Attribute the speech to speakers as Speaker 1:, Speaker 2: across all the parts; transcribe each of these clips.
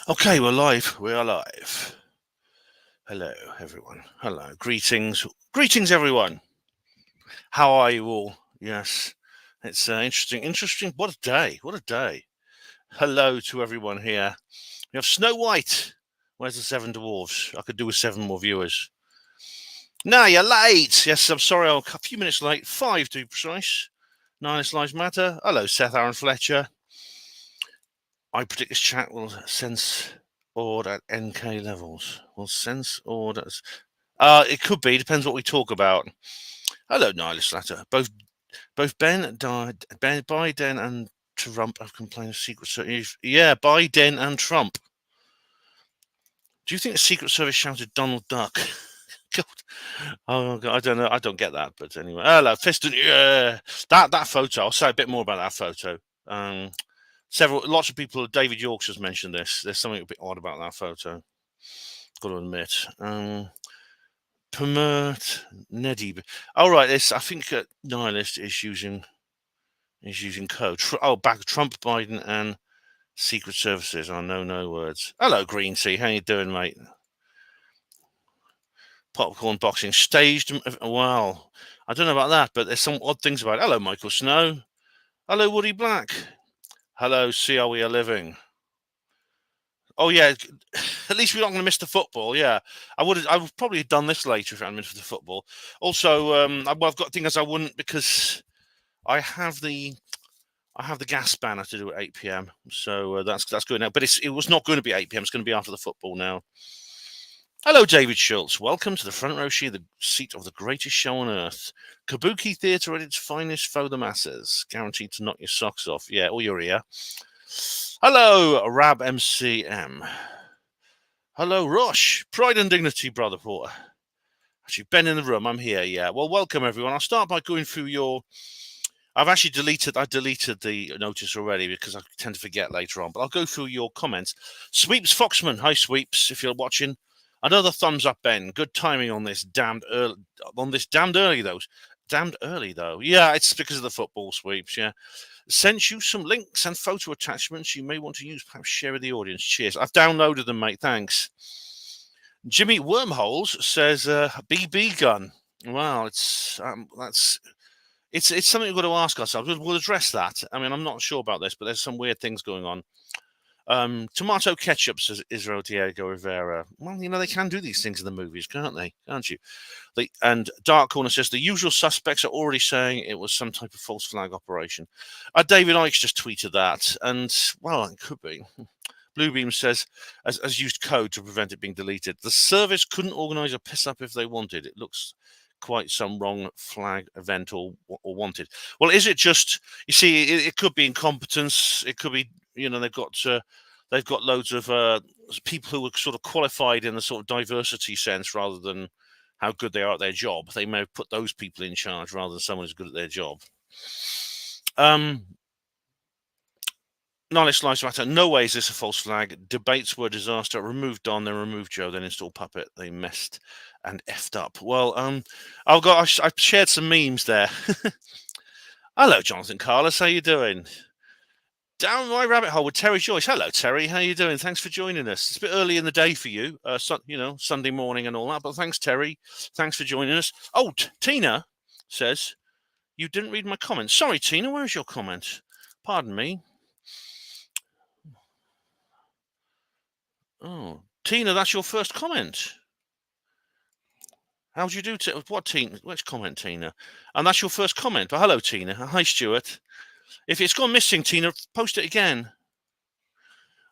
Speaker 1: Okay, we're live. We are live. Hello, everyone. Hello. Greetings. Greetings, everyone. How are you all? Yes. It's interesting. Interesting. What a day. What a day. Hello to everyone here. We have Snow White. Where's the 7 dwarves? I could do with 7 more viewers. No, you're late. Yes, I'm sorry. I'm a few minutes late. 5 to be precise. Nihilist Lives Matter. Hello, Seth Aaron Fletcher. I predict this chat will sense ord at NK levels. Will sense ord at... it could be. Depends what we talk about. Hello, Nihilist Latter. Both Biden and Trump have complained of Secret Service. Yeah, Biden and Trump. Do you think the Secret Service shouted Donald Duck? God. Oh, God, I don't know. I don't get that. But anyway, hello, Fiston. Yeah, that photo. I'll say a bit more about that photo. Lots of people. David Yorks has mentioned this. There's something a bit odd about that photo. Got to admit. Permert Neddy. All right, this I think Nihilist is using code. Trump, Biden, and Secret Services. I know no words. Hello, Green Sea. How you doing, mate? Popcorn boxing staged. Wow, I don't know about that, but there's some odd things about it. Hello, Michael Snow. Hello, Woody Black. Hello, see how we are living. Oh yeah, at least we're not going to miss the football. Yeah, I would probably have done this later if I hadn't missed the football. Also, I've got things I wouldn't because I have the gas banner to do at 8 p.m. So that's good now. But it was not going to be 8 p.m. It's going to be after the football now. Hello, David Schultz. Welcome to the front row seat, the seat of the greatest show on earth. Kabuki theatre at its finest for the masses. Guaranteed to knock your socks off. Yeah, or your ear. Hello, Rab MCM. Hello, Rush. Pride and Dignity, Brother Porter. Actually, Ben in the room. I'm here, yeah. Well, welcome, everyone. I'll start by going through your... I deleted the notice already because I tend to forget later on, but I'll go through your comments. Sweeps Foxman. Hi, Sweeps, if you're watching. Another thumbs up, Ben. Good timing on this damned early, though. Damned early, though. Yeah, it's because of the football, Sweeps, yeah. Sent you some links and photo attachments you may want to use. Perhaps share with the audience. Cheers. I've downloaded them, mate. Thanks. Jimmy Wormholes says BB gun. Wow, it's something we've got to ask ourselves. We'll address that. I mean, I'm not sure about this, but there's some weird things going on. Tomato ketchup, says Israel Diego Rivera. Well, they can do these things in the movies, can't they? Can't you? And Dark Corner says the usual suspects are already saying it was some type of false flag operation. David Icke just tweeted that, and well, it could be. Bluebeam says, as used code to prevent it being deleted. The service couldn't organise a piss up if they wanted. It looks quite some wrong flag event or wanted. Well, is it just? You see, it could be incompetence. It could be they've got loads of people who are sort of qualified in the sort of diversity sense rather than how good they are at their job. They may have put those people in charge rather than someone who's good at their job. Nihilist Lives Matter. No way is this a false flag. Debates were a disaster. Remove Don, then remove Joe, then install Puppet. They messed and effed up. Well, I've shared some memes there. Hello, Jonathan Carlos. How you doing? Down my rabbit hole with Terry Joyce. Hello, Terry. How you doing? Thanks for joining us. It's a bit early in the day for you, Sunday morning and all that. But thanks, Terry. Thanks for joining us. Oh, Tina says you didn't read my comment. Sorry, Tina. Where's your comment? Pardon me. Oh, Tina, that's your first comment. How'd you do? What, Tina? Which comment, Tina? And that's your first comment. But hello, Tina. Hi, Stuart. If it's gone missing, Tina, post it again.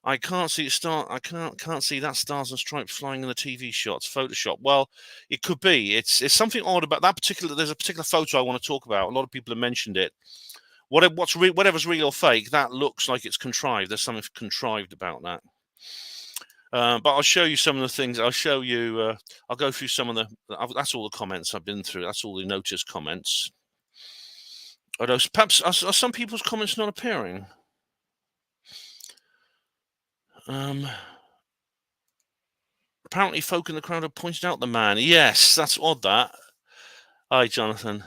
Speaker 1: I can't see I can't see that stars and stripes flying in the TV shots. Photoshop. Well, it could be. It's something odd about that particular. There's a particular photo I want to talk about. A lot of people have mentioned it. Whatever's real or fake, that looks like it's contrived. There's something contrived about that. But I'll show you some of the things. I'll show you. I'll go through some of the. That's all the comments I've been through. That's all the noticed comments. Although perhaps are some people's comments not appearing? Apparently, folk in the crowd have pointed out the man. Yes, that's odd. That. Hi, Jonathan.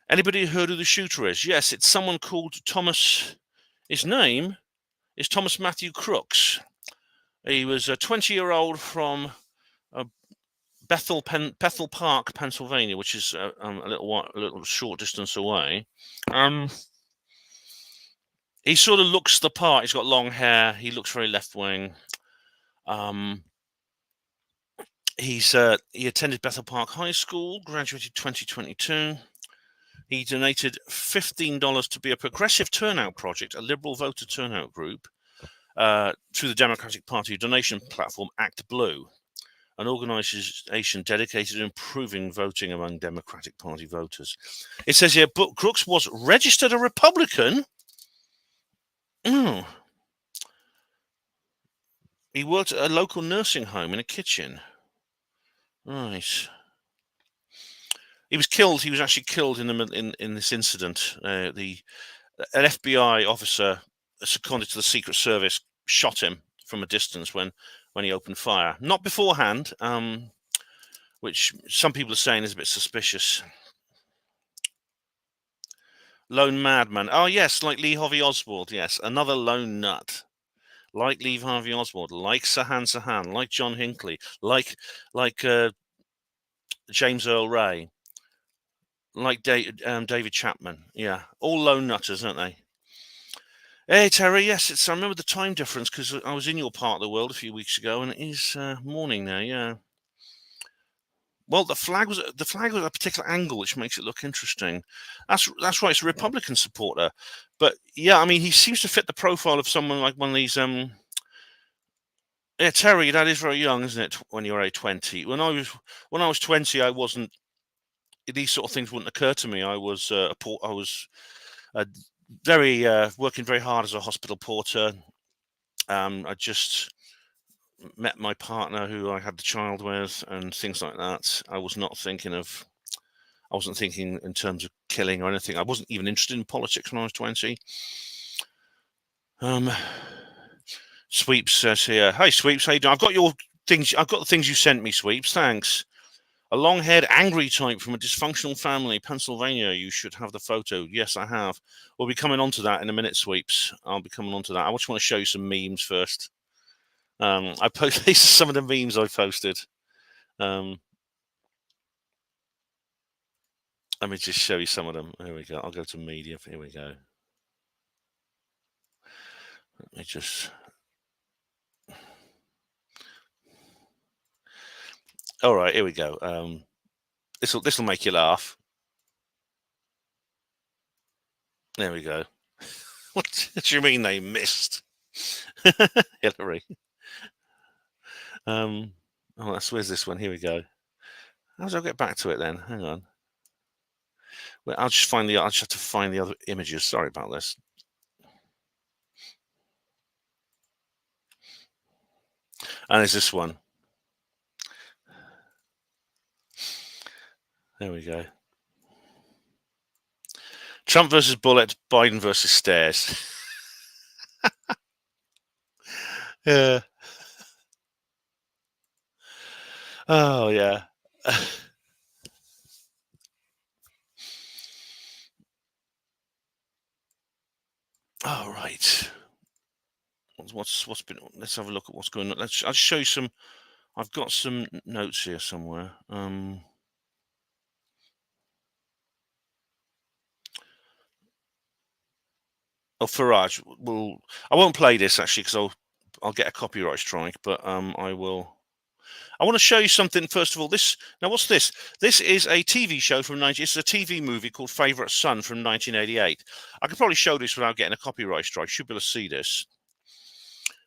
Speaker 1: Anybody heard who the shooter is? Yes, it's someone called Thomas. His name is Thomas Matthew Crooks. He was a 20-year-old from Bethel Park, Pennsylvania, which is a little short distance away. He sort of looks the part. He's got long hair. He looks very left-wing. He attended Bethel Park High School, graduated 2022. He donated $15 to be a progressive turnout project, a liberal voter turnout group, through the Democratic Party donation platform Act Blue, an organization dedicated to improving voting among Democratic Party voters. It says here, Crooks was registered a Republican. He worked at a local nursing home in a kitchen. Right. He was killed. He was actually killed in this incident. An FBI officer seconded to the Secret Service shot him from a distance when he opened fire. Not beforehand, which some people are saying is a bit suspicious. Lone madman. Oh, yes, like Lee Harvey Oswald. Yes, another lone nut. Like Lee Harvey Oswald, like Sirhan, like John Hinckley, like James Earl Ray, like David Chapman. Yeah, all lone nutters, aren't they? Hey, Terry, yes, I remember the time difference because I was in your part of the world a few weeks ago, and it is morning now, yeah. Well, the flag was at a particular angle, which makes it look interesting. That's right, it's a Republican supporter. But, yeah, I mean, he seems to fit the profile of someone like one of these... Yeah, Terry, that is very young, isn't it, when you're 20? When I was 20, I wasn't... These sort of things wouldn't occur to me. I was working very hard as a hospital porter. I just met my partner who I had the child with and things like that. I wasn't thinking in terms of killing or anything. I wasn't even interested in politics when I was 20. Sweeps says here, "Hi Sweeps, how you doing? I've got the things you sent me, Sweeps. Thanks. A long-haired, angry type from a dysfunctional family, Pennsylvania. You should have the photo." Yes, I have. We'll be coming on to that in a minute, Sweeps. I'll be coming on to that. I just want to show you some memes first. I posted these are some of the memes I posted. Let me just show you some of them. Here we go. I'll go to media. Here we go. Let me just... All right, here we go. This will make you laugh. There we go. What do you mean they missed? Hillary. Where's this one? Here we go. How do I get back to it then? Hang on. Well, I'll just have to find the other images. Sorry about this. And there's this one. There we go. Trump versus Bullet, Biden versus Stairs. Yeah. Oh, yeah. All right. What's been? Let's have a look at what's going on. I'll just show you some. I've got some notes here somewhere. Oh, Farage. I won't play this actually because I'll get a copyright strike. But I will. I want to show you something first of all. What's this? This is a TV show from It's a TV movie called Favorite Son from 1988. I could probably show this without getting a copyright strike. Should be able to see this.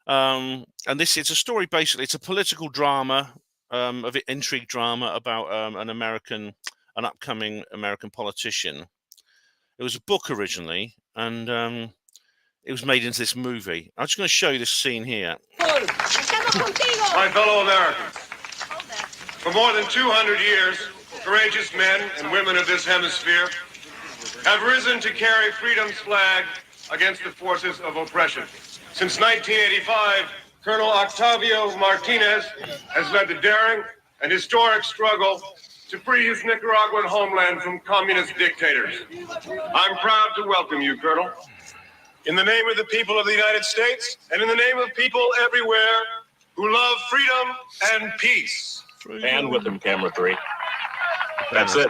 Speaker 1: And it's a story, basically. It's a political drama, of intrigue drama about an upcoming American politician. It was a book originally, and it was made into this movie. I'm just going to show you this scene here.
Speaker 2: My fellow Americans, for more than 200 years, courageous men and women of this hemisphere have risen to carry freedom's flag against the forces of oppression. Since 1985, Colonel Octavio Martinez has led the daring and historic struggle to free his Nicaraguan homeland from communist dictators. I'm proud to welcome you, Colonel. In the name of the people of the United States and in the name of people everywhere who love freedom and peace.
Speaker 3: And with him, camera 3. That's it.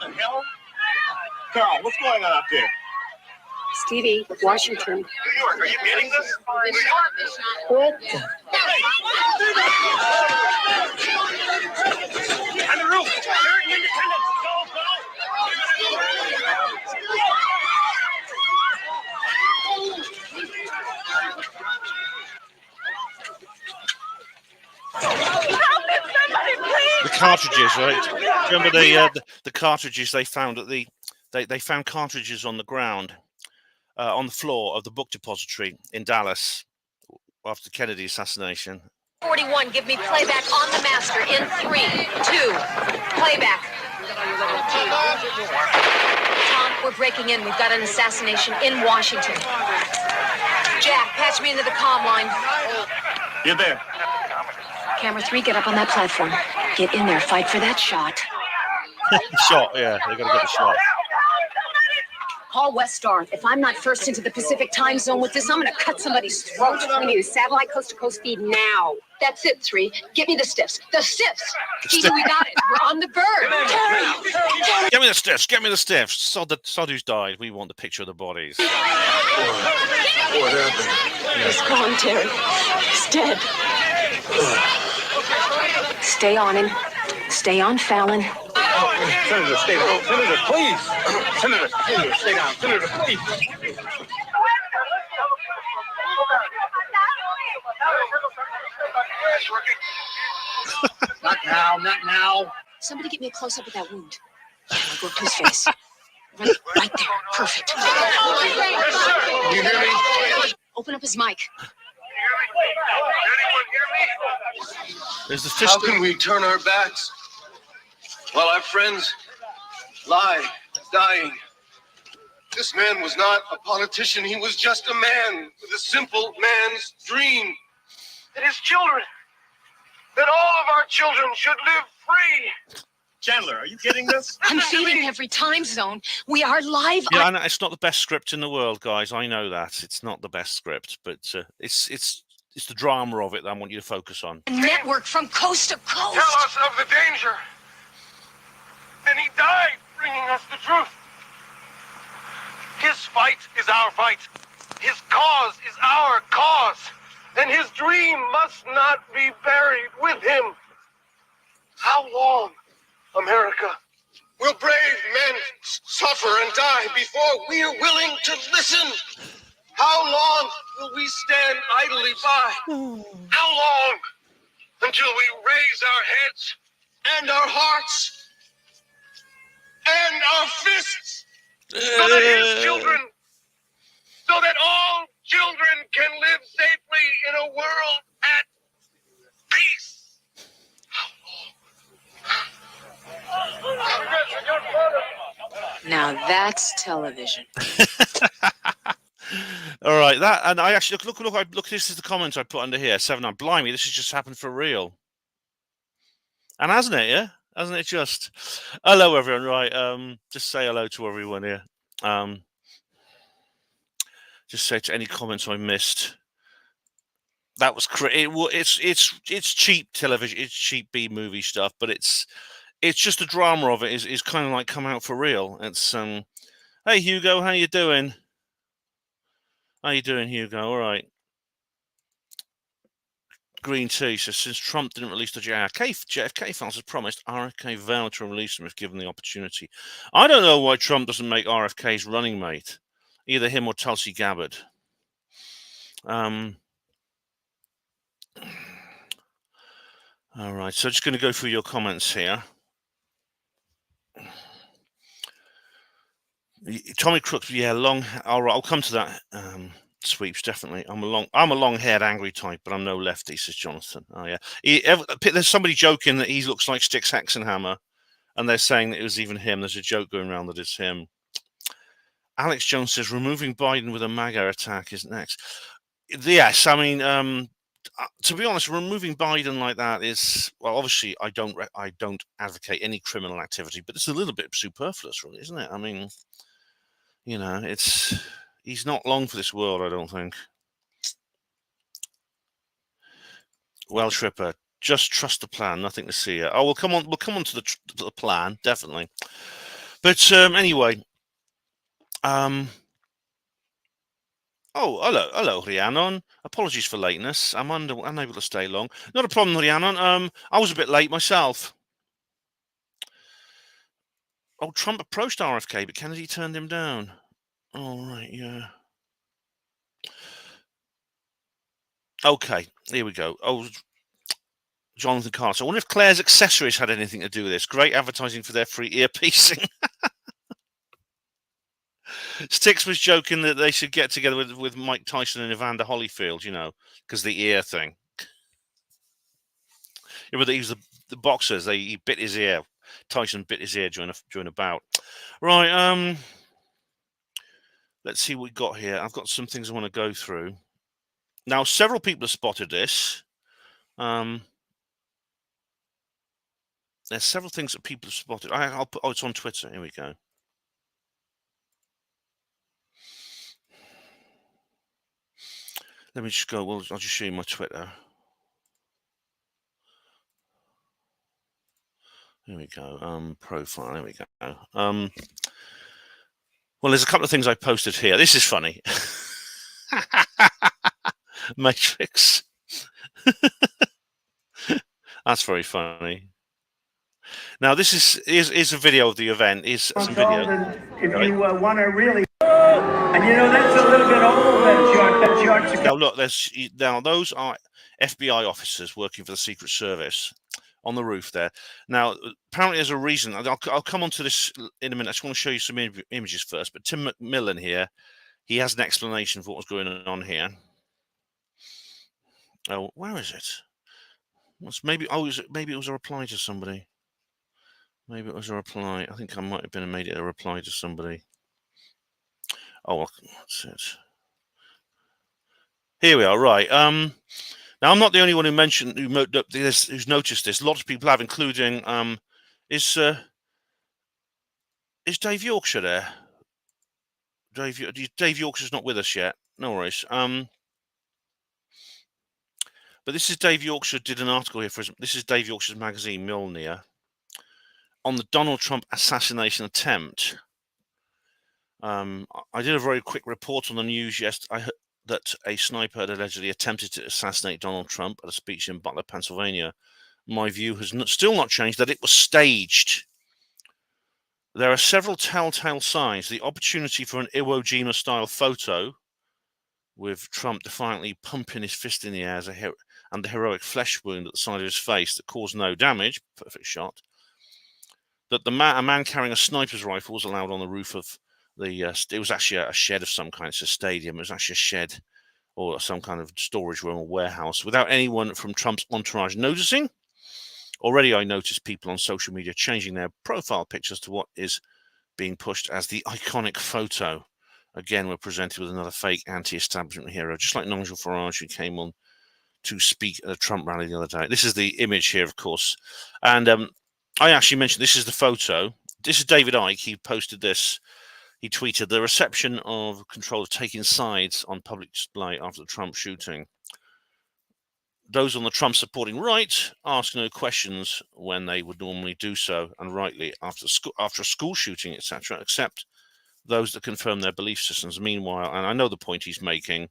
Speaker 3: The hell? Carl, what's going on up there?
Speaker 4: Stevie, Washington.
Speaker 3: New York, are you getting this?
Speaker 4: What?
Speaker 3: On the roof! American independence! Go, go!
Speaker 1: The cartridges, right? Remember the cartridges they found at they found cartridges on the ground, on the floor of the book depository in Dallas after the Kennedy assassination.
Speaker 5: 41, give me playback on the master in 3, 2, playback. Tom, we're breaking in. We've got an assassination in Washington. Jack, patch me into the comm line.
Speaker 3: You're there.
Speaker 4: Camera 3, get up on that platform. Get in there, fight for that shot.
Speaker 1: Shot, yeah, they got to get the shot.
Speaker 4: Call West Star. If I'm not first into the Pacific time zone with this, I'm going to cut somebody's throat. We need a satellite coast-to-coast feed now. That's it, 3. Get me the stiffs. The stiffs! Stevie, we got it. We're on the bird.
Speaker 1: Get me the stiffs. Get me the stiffs. Sod who's died. We want the picture of the bodies.
Speaker 4: He's gone, Terry. He's dead. Stay on him. Stay on Fallon.
Speaker 3: Senator, stay down. Senator, please. Senator, stay down. Senator, please. Not now, not now.
Speaker 4: Somebody get me a close-up of that wound. I'll go to his face. Right there. Perfect.
Speaker 2: You hear me?
Speaker 4: Open up his mic.
Speaker 1: There's the
Speaker 2: How
Speaker 1: fist.
Speaker 2: can we turn our backs while our friends lie, dying? This man was not a politician. He was just a man with a simple man's dream. That his children, that all of our children should live free.
Speaker 3: Chandler, are you getting this?
Speaker 4: I'm feeding every time zone. We are live
Speaker 1: Yeah, I
Speaker 4: on...
Speaker 1: know it's not the best script in the world, guys. I know that it's not the best script, but it's the drama of it that I want you to focus on.
Speaker 4: network from coast to coast.
Speaker 2: Tell us of the danger. And he died bringing us the truth. His fight is our fight. His cause is our cause. And his dream must not be buried with him. How long, America, will brave men suffer and die before we are willing to listen? How long will we stand idly by? How long until we raise our heads and our hearts and our fists so that his children, so that all children can live safely in a world at peace?
Speaker 4: Now that's television.
Speaker 1: All right, that, and I actually look. This is the comments I put under here. 7-9. Blimey, this has just happened for real. And hasn't it? Yeah, hasn't it just? Hello, everyone. Right, just say hello to everyone here. Just say to any comments I missed. That was it's cheap television. It's cheap B movie stuff, but it's just the drama of it is kind of like come out for real. It's hey Hugo, how you doing? How you doing, Hugo? All right. Green Tea says, since Trump didn't release the JFK files as promised, RFK vowed to release them if given the opportunity. I don't know why Trump doesn't make RFK's running mate, either him or Tulsi Gabbard. All right, so just going to go through your comments here. Tommy Crooks, yeah, long. All right, I'll come to that. Sweeps, definitely. I'm a long-haired, angry type, but I'm no lefty, says Jonathan. Oh yeah. There's somebody joking that he looks like Styx Hexenhammer, and they're saying that it was even him. There's a joke going around that it's him. Alex Jones says removing Biden with a MAGA attack is next. Yes, I mean, to be honest, removing Biden like that is, well, obviously I don't advocate any criminal activity, but it's a little bit superfluous, really, isn't it? I mean, you know, he's not long for this world, I don't think. Welsh Ripper, just trust the plan, nothing to see here. Oh, we'll come on to the plan, definitely. But anyway, oh, hello, Rhiannon. Apologies for lateness. I'm unable to stay long. Not a problem, Rhiannon. I was a bit late myself. Oh, Trump approached RFK, but Kennedy turned him down. Oh, right, yeah. Okay, here we go. Oh, Jonathan Carter. I wonder if Claire's accessories had anything to do with this. Great advertising for their free earpiecing. Styx was joking that they should get together with Mike Tyson and Evander Holyfield, you know, because the ear thing. Yeah, but he was the boxers. He bit his ear. Tyson bit his ear during a bout. Right. Let's see what we got here. I've got some things I want to go through. Now, several people have spotted this. There's several things that people have spotted. It's on Twitter. Here we go. Let me just go. Well, I'll just show you my Twitter. Here we go. Profile. There we go. Well, there's a couple of things I posted here. This is funny. Matrix. That's very funny. Now, this is a video of the event. Is a video.
Speaker 6: If you want to really, and you know that's a little bit old. That short.
Speaker 1: Now, look. Those are FBI officers working for the Secret Service on the roof there. Now, apparently, there's a reason. I'll come on to this in a minute. I just want to show you some images first. But Tim McMillan here, he has an explanation for what was going on here. Oh, where is it? Maybe it was a reply to somebody. Maybe it was a reply. I think I might have made it a reply to somebody. Oh, that's it. Here we are. Right. Now I'm not the only one who's noticed this. Lots of people have, including is Dave Yorkshire there? Dave Yorkshire's not with us yet. No worries. But this is Dave Yorkshire did an article here this is Dave Yorkshire's magazine, Mjolnir, on the Donald Trump assassination attempt. I did a very quick report on the news yesterday. I heard that a sniper had allegedly attempted to assassinate Donald Trump at a speech in Butler, Pennsylvania. My view has still not changed, that it was staged. There are several telltale signs. The opportunity for an Iwo Jima-style photo with Trump defiantly pumping his fist in the air and the heroic flesh wound at the side of his face that caused no damage, perfect shot. That a man carrying a sniper's rifle was allowed on the roof of it was actually a shed of some kind. It's a stadium. It was actually a shed or some kind of storage room or warehouse without anyone from Trump's entourage noticing. Already I noticed people on social media changing their profile pictures to what is being pushed as the iconic photo. Again, we're presented with another fake anti-establishment hero, just like Nigel Farage, who came on to speak at a Trump rally the other day. This is the image here, of course. And I actually mentioned this is the photo. This is David Icke. He posted this. He tweeted, the reception of control of taking sides on public display after the Trump shooting. Those on the Trump supporting right ask no questions when they would normally do so, and rightly, after a school shooting, etc., except those that confirm their belief systems. Meanwhile, and I know the point he's making,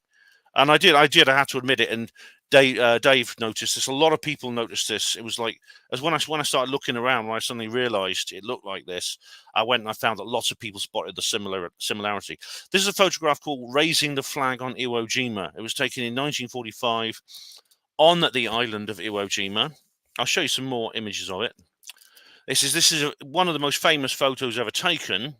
Speaker 1: and I had to admit it, and Dave noticed this. A lot of people noticed this. It was like, as when I started looking around, when I suddenly realised it looked like this, I went and I found that lots of people spotted the similarity. This is a photograph called "Raising the Flag on Iwo Jima." It was taken in 1945 on the island of Iwo Jima. I'll show you some more images of it. This is one of the most famous photos ever taken.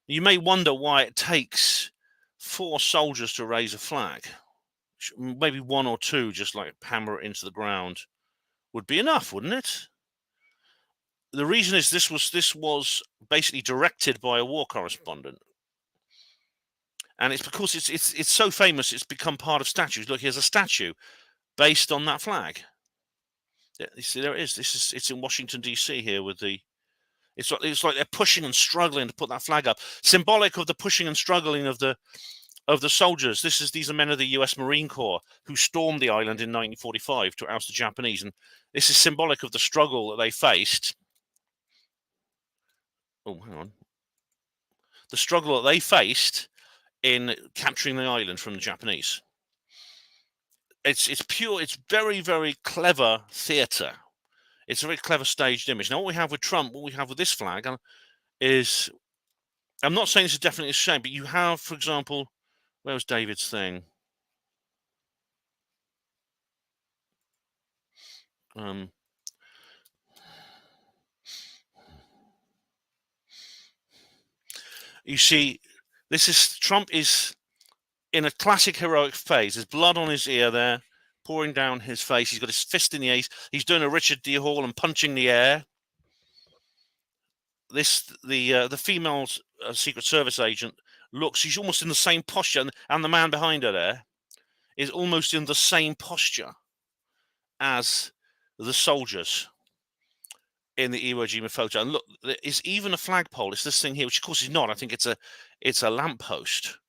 Speaker 1: You may wonder why it takes 4 soldiers to raise a flag. Maybe 1 or 2, just like hammer it into the ground, would be enough, wouldn't it? The reason is this was basically directed by a war correspondent, and it's because it's so famous it's become part of statues. Look, here's a statue based on that flag. You see, there it is. It's in Washington D.C. here with the. It's like they're pushing and struggling to put that flag up, symbolic of the pushing and struggling of the soldiers. These are men of the U.S. Marine Corps who stormed the island in 1945 to oust the Japanese, and this is symbolic of the struggle that they faced. Oh, hang on. The struggle that they faced in capturing the island from the Japanese. It's pure. It's very, very clever theatre. It's a very clever staged image. Now, what we have with Trump, what we have with this flag, is, I'm not saying this is definitely a shame, but you have, for example, where was David's thing? You see, Trump is in a classic heroic phase. There's blood on his ear there, pouring down his face. He's got his fist in the air. He's doing a Richard D. Hall and punching the air. The female Secret Service agent looks. She's almost in the same posture, and the man behind her there is almost in the same posture as the soldiers in the Iwo Jima photo. And look, there is even a flagpole. It's this thing here, which of course is not. I think it's a lamppost,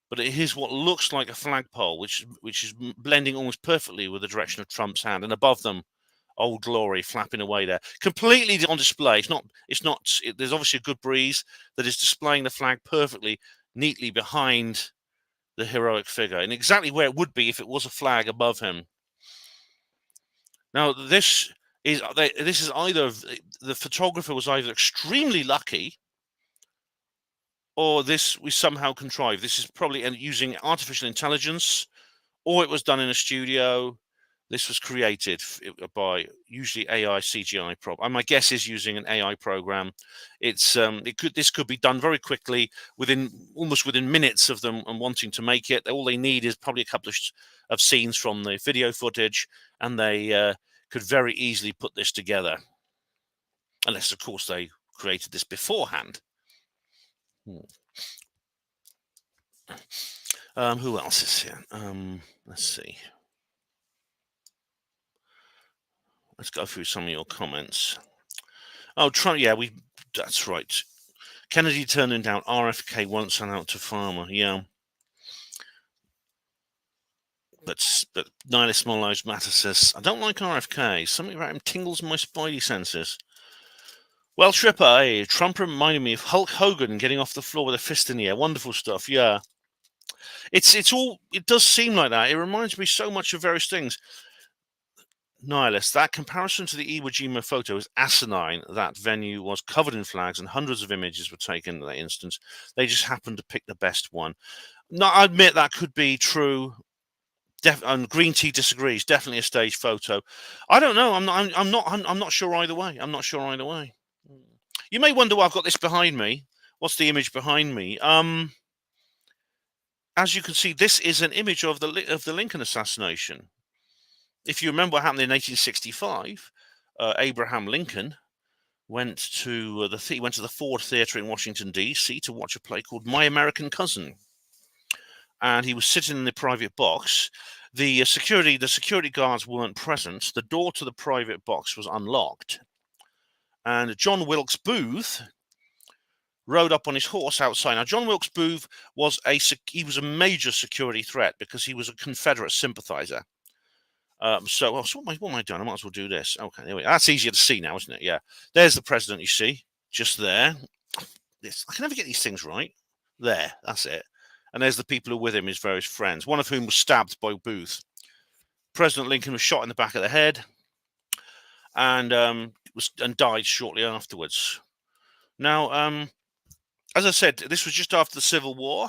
Speaker 1: but it is what looks like a flagpole, which is blending almost perfectly with the direction of Trump's hand. And above them, Old Glory flapping away there, completely on display. There's obviously a good breeze that is displaying the flag perfectly, neatly behind the heroic figure, and exactly where it would be if it was a flag above him. Now, this is either the photographer was either extremely lucky, or this was somehow contrived. This is probably using artificial intelligence, or it was done in a studio. This was created by usually AI CGI prop. And my guess is using an AI program. This could be done very quickly, almost within minutes of them and wanting to make it. All they need is probably a couple of scenes from the video footage, and they could very easily put this together, unless of course they created this beforehand. Who else is here? Let's see. Let's go through some of your comments. Oh, Trump, yeah, that's right. Kennedy turning down RFK won't sell out to Farmer, yeah. But Nyla Small Lives Matter says, I don't like RFK. Something about him tingles my spidey senses. Well, Tripper, hey, Trump reminded me of Hulk Hogan getting off the floor with a fist in the air. Wonderful stuff, yeah. It does seem like that. It reminds me so much of various things. Nihilist, that comparison to the Iwo Jima photo is asinine. That venue was covered in flags and hundreds of images were taken in that instance. They just happened to pick the best one. No, I admit that could be true. And Green Tea disagrees. Definitely a staged photo. I don't know. I'm not sure either way. I'm not sure either way. You may wonder why I've got this behind me. What's the image behind me? As you can see, this is an image of the Lincoln assassination. If you remember what happened in 1865, Abraham Lincoln went to the Ford Theatre in Washington D.C. to watch a play called My American Cousin, and he was sitting in the private box. The security guards weren't present. The door to the private box was unlocked, and John Wilkes Booth rode up on his horse outside. Now, John Wilkes Booth was a major security threat because he was a Confederate sympathizer. So what am I doing? I might as well do this. Okay, there we go. That's easier to see now, isn't it? Yeah. There's the president, you see, just there. I can never get these things right. There, that's it. And there's the people who are with him, his various friends, one of whom was stabbed by Booth. President Lincoln was shot in the back of the head and died shortly afterwards. Now, as I said, this was just after the Civil War.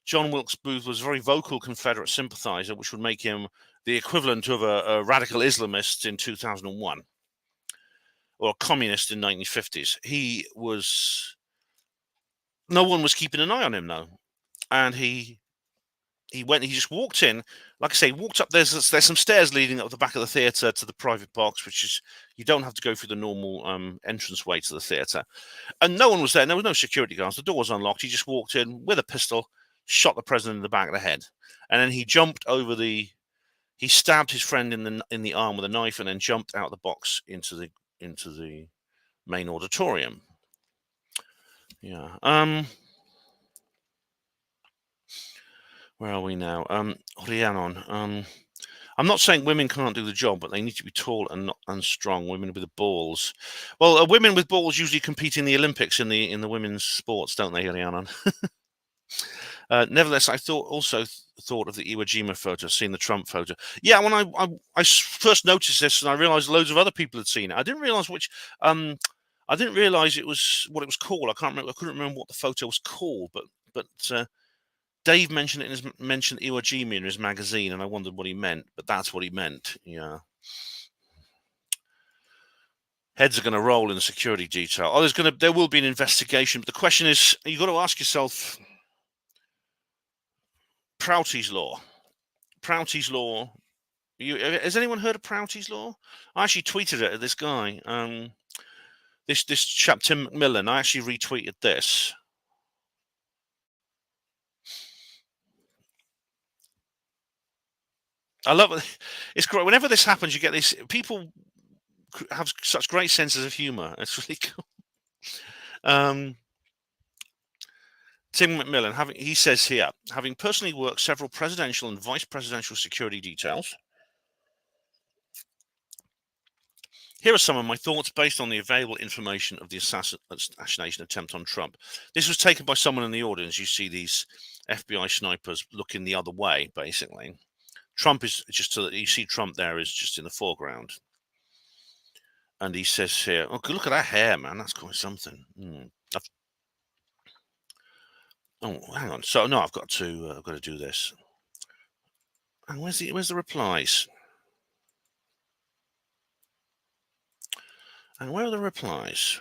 Speaker 1: John Wilkes Booth was a very vocal Confederate sympathizer, which would make him the equivalent of a radical Islamist in 2001 or a communist in 1950s. No one was keeping an eye on him, though. And he just walked in, like I say, walked up. There's some stairs leading up the back of the theatre to the private box, which is, you don't have to go through the normal entranceway to the theatre. And no one was there. There was no security guards. The door was unlocked. He just walked in with a pistol, shot the president in the back of the head, and then he jumped over he stabbed his friend in the arm with a knife, and then jumped out of the box into the main auditorium. Yeah. Where are we now? Rhiannon. I'm not saying women can't do the job, but they need to be tall and strong. Women with balls. Well, women with balls usually compete in the Olympics in the women's sports, don't they, Rhiannon? Nevertheless, I also thought of the Iwo Jima photo, seen the Trump photo. Yeah, when I first noticed this, and I realized loads of other people had seen it. I didn't realize which. I didn't realize it was what it was called. I couldn't remember what the photo was called, but Dave mentioned Iwo Jima in his magazine, and I wondered what he meant. But that's what he meant. Yeah. Heads are going to roll in the security detail. Oh, there will be an investigation. But the question is, you've got to ask yourself, Prouty's Law. Prouty's Law. Has anyone heard of Prouty's Law? I actually tweeted it at this guy. This chap, Tim McMillan. I actually retweeted this. I love it. It's great. Whenever this happens, you get this. People have such great senses of humor. It's really cool. Tim McMillan, he says here, having personally worked several presidential and vice presidential security details, here are some of my thoughts based on the available information of the assassination attempt on Trump. This was taken by someone in the audience. You see these FBI snipers looking the other way, basically. Trump is just, you see Trump there is just in the foreground. And he says here, oh, look at that hair, man. That's quite something. Oh, hang on. So no, I've got to do this. And where's the replies? And where are the replies?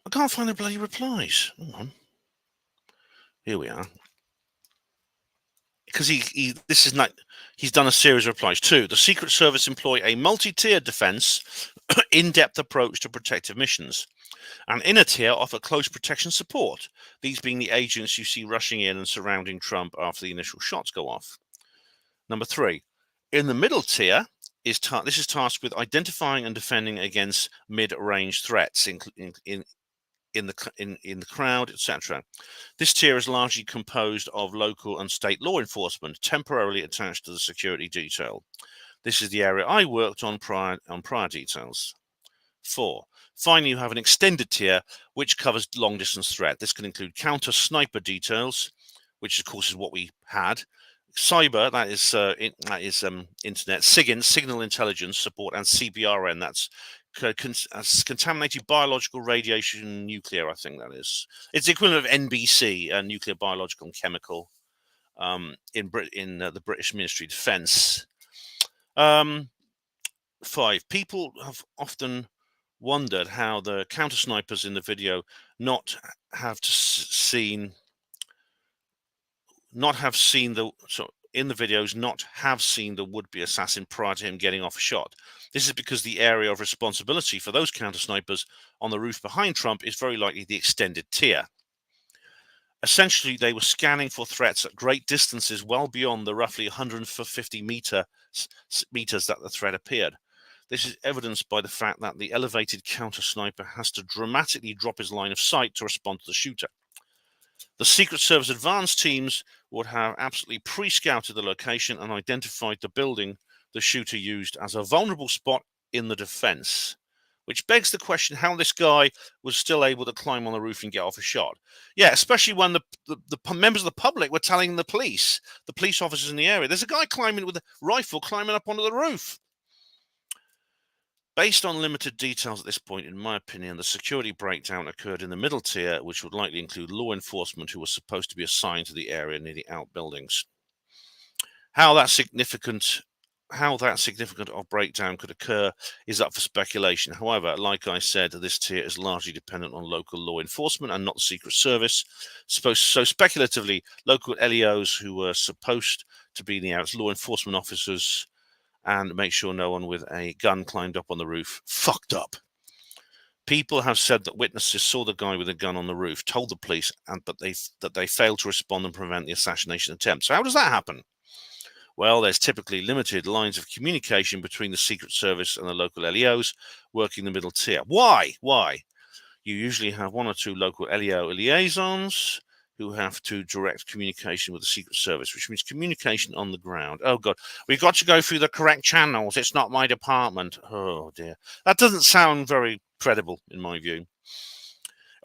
Speaker 1: I can't find the bloody replies. Hang on. Here we are. Because he's done a series of replies. 2, the Secret Service employ a multi-tiered defense, in-depth approach to protective missions. An inner tier offer close protection support, these being the agents you see rushing in and surrounding Trump after the initial shots go off. Number 3, in the middle tier, this is tasked with identifying and defending against mid-range threats in the crowd, etc. This tier is largely composed of local and state law enforcement, temporarily attached to the security detail. This is the area I worked on prior details. 4. Finally, you have an extended tier which covers long-distance threat. This can include counter-sniper details, which of course is what we had. Cyber, that is internet, SIGINT, signal intelligence support, and CBRN, that's contaminated biological radiation nuclear, I think that is. It's the equivalent of NBC, nuclear, biological, and chemical, in the British Ministry of Defence. 5, people have often wondered how the counter snipers in the video not have seen the would-be assassin prior to him getting off a shot. This is because the area of responsibility for those counter snipers on the roof behind Trump is very likely the extended tier. Essentially, they were scanning for threats at great distances, well beyond the roughly 150 meters that the threat appeared. This is evidenced by the fact that the elevated counter sniper has to dramatically drop his line of sight to respond to the shooter. The Secret Service advanced teams would have absolutely pre-scouted the location and identified the building the shooter used as a vulnerable spot in the defense, which begs the question how this guy was still able to climb on the roof and get off a shot. Yeah, especially when the members of the public were telling the police officers in the area, there's a guy climbing with a rifle climbing up onto the roof. Based on limited details at this point, in my opinion, the security breakdown occurred in the middle tier, which would likely include law enforcement who were supposed to be assigned to the area near the outbuildings. How that significant of breakdown could occur is up for speculation. However, like I said, this tier is largely dependent on local law enforcement and not the Secret Service. So speculatively, local LEOs who were supposed to be the law enforcement officers and make sure no one with a gun climbed up on the roof fucked up. People have said that witnesses saw the guy with a gun on the roof, told the police, and that they failed to respond and prevent the assassination attempt. So how does that happen? Well, there's typically limited lines of communication between the Secret Service and the local LEOs working the middle tier. Why? You usually have one or two local LEO liaisons who have to direct communication with the Secret Service, which means communication on the ground. Oh, God, we've got to go through the correct channels. It's not my department. Oh, dear. That doesn't sound very credible, in my view.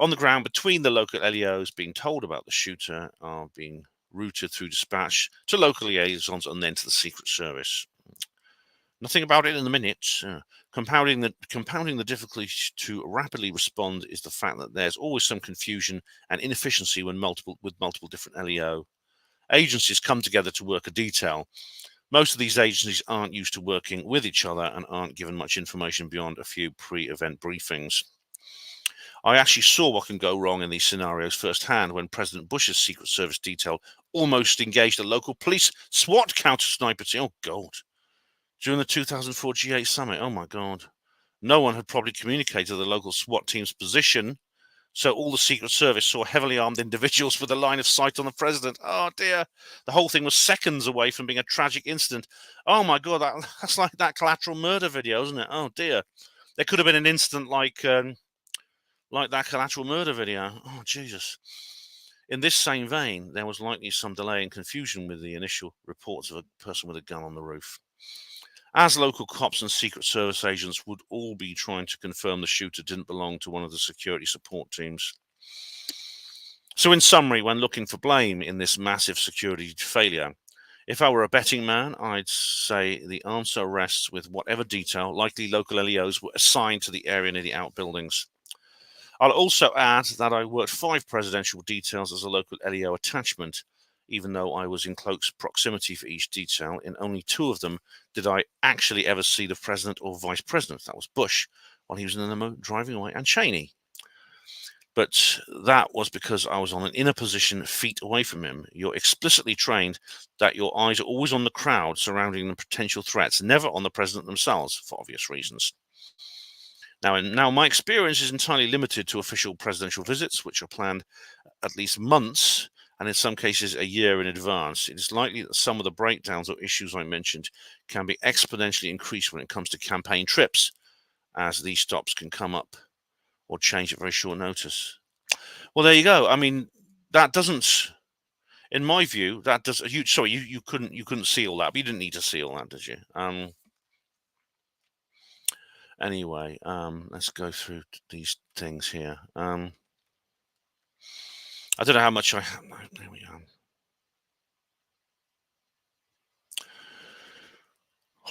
Speaker 1: On the ground, between the local LEOs being told about the shooter are being routed through dispatch to local liaisons and then to the Secret Service. Nothing about it in the minutes. Compounding the difficulty to rapidly respond is the fact that there's always some confusion and inefficiency when multiple different LEO agencies come together to work a detail. Most of these agencies aren't used to working with each other and aren't given much information beyond a few pre-event briefings. I actually saw what can go wrong in these scenarios firsthand when President Bush's Secret Service detail almost engaged a local police SWAT counter-sniper team. Oh, God. During the 2004 G8 summit, oh my God. No one had probably communicated the local SWAT team's position, so all the Secret Service saw heavily armed individuals with a line of sight on the president. Oh, dear. The whole thing was seconds away from being a tragic incident. Oh, my God, that's like that collateral murder video, isn't it? Oh, dear. There could have been an incident like that collateral murder video. Oh, Jesus. In this same vein, there was likely some delay and confusion with the initial reports of a person with a gun on the roof, as local cops and Secret Service agents would all be trying to confirm the shooter didn't belong to one of the security support teams. So in summary, when looking for blame in this massive security failure, if I were a betting man, I'd say the answer rests with whatever detail likely local LEOs were assigned to the area near the outbuildings. I'll also add that I worked 5 presidential details as a local LEO attachment. Even though I was in close proximity for each detail, in only 2 of them did I actually ever see the president or vice president. That was Bush while he was in the limo driving away, and Cheney. But that was because I was on an inner position feet away from him. You're explicitly trained that your eyes are always on the crowd surrounding the potential threats, never on the president themselves, for obvious reasons. Now, my experience is entirely limited to official presidential visits, which are planned at least months, and in some cases a year in advance. It is likely that some of the breakdowns or issues I mentioned can be exponentially increased when it comes to campaign trips, as these stops can come up or change at very short notice. Well, there you go. I mean, that doesn't, in my view, that does. You couldn't see all that, but you didn't need to see all that, did you? Anyway, let's go through these things here. I don't know how much I have. There we go.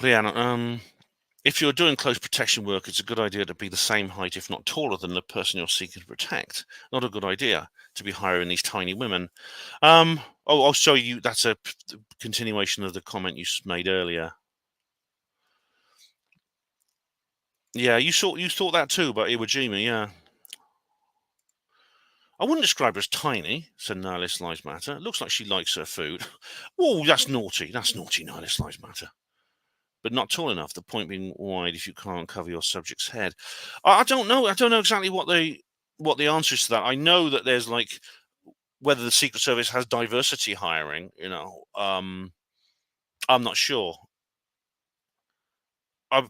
Speaker 1: Leanna, if you're doing close protection work, it's a good idea to be the same height, if not taller, than the person you're seeking to protect. Not a good idea to be hiring these tiny women. I'll show you. That's a continuation of the comment you made earlier. Yeah, you thought that too about Iwo Jima, yeah. I wouldn't describe her as tiny, said Nihilist Lives Matter. It looks like she likes her food. Oh, that's naughty. That's naughty, Nihilist Lives Matter. But not tall enough. The point being wide if you can't cover your subject's head. I don't know. I don't know exactly what the answer is to that. I know that there's like whether the Secret Service has diversity hiring. I'm not sure.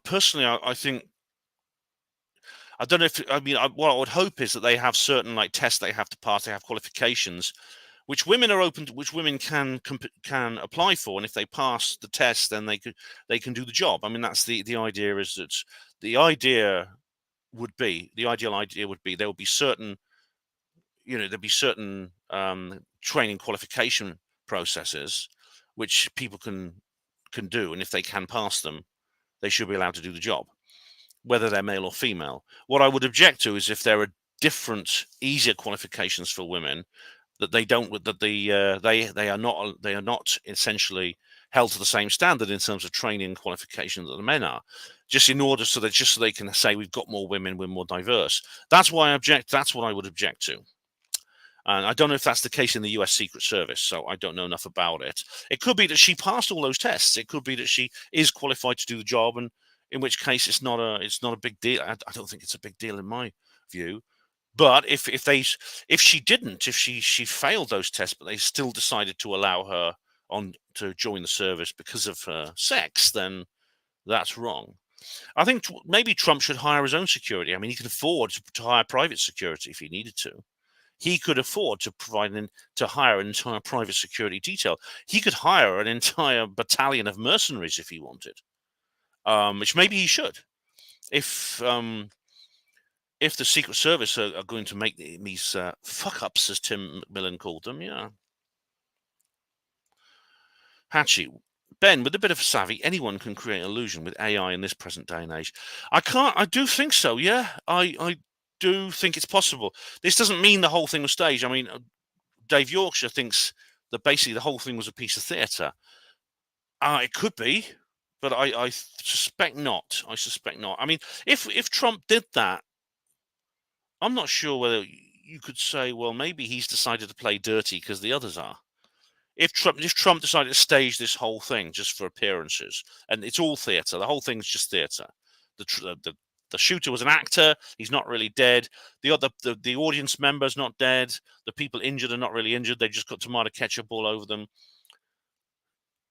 Speaker 1: Personally, I think. I don't know if what I would hope is that they have certain like tests they have to pass. They have qualifications, which women are open to, which women can apply for, and if they pass the test, then they can do the job. I mean, that's the idea. Is that the idea would be, the ideal idea would be, there would be certain, there'd be certain training qualification processes which people can do, and if they can pass them, they should be allowed to do the job, whether they're male or female. What I would object to is if there are different, easier qualifications for women, that they don't, that they are not essentially held to the same standard in terms of training and qualification that the men are, just so they can say we've got more women, we're more diverse. That's why I object. That's what I would object to. And I don't know if that's the case in the US Secret Service, so I don't know enough about it. It could be that she passed all those tests. It could be that she is qualified to do the job, and in which case it's not a big deal. I don't think it's a big deal in my view. But if she failed those tests, but they still decided to allow her on to join the service because of her sex, then that's wrong. I think maybe Trump should hire his own security. I mean, he can afford to hire private security if he needed to. He could afford to hire an entire private security detail. He could hire an entire battalion of mercenaries if he wanted, which maybe he should. If the Secret Service are going to make these fuck-ups, as Tim McMillan called them, yeah. Hatchie, Ben, with a bit of savvy, anyone can create an illusion with AI in this present day and age. I do think so, yeah. I do think it's possible. This doesn't mean the whole thing was staged. I mean, Dave Yorkshire thinks that basically the whole thing was a piece of theatre. It could be, but I suspect not. I suspect not. I mean, if Trump did that, I'm not sure whether you could say, well, maybe he's decided to play dirty because the others are. If Trump decided to stage this whole thing just for appearances, and it's all theatre, the whole thing's just theatre. The shooter was an actor. He's not really dead. The audience member's not dead. The people injured are not really injured. They just got tomato ketchup all over them.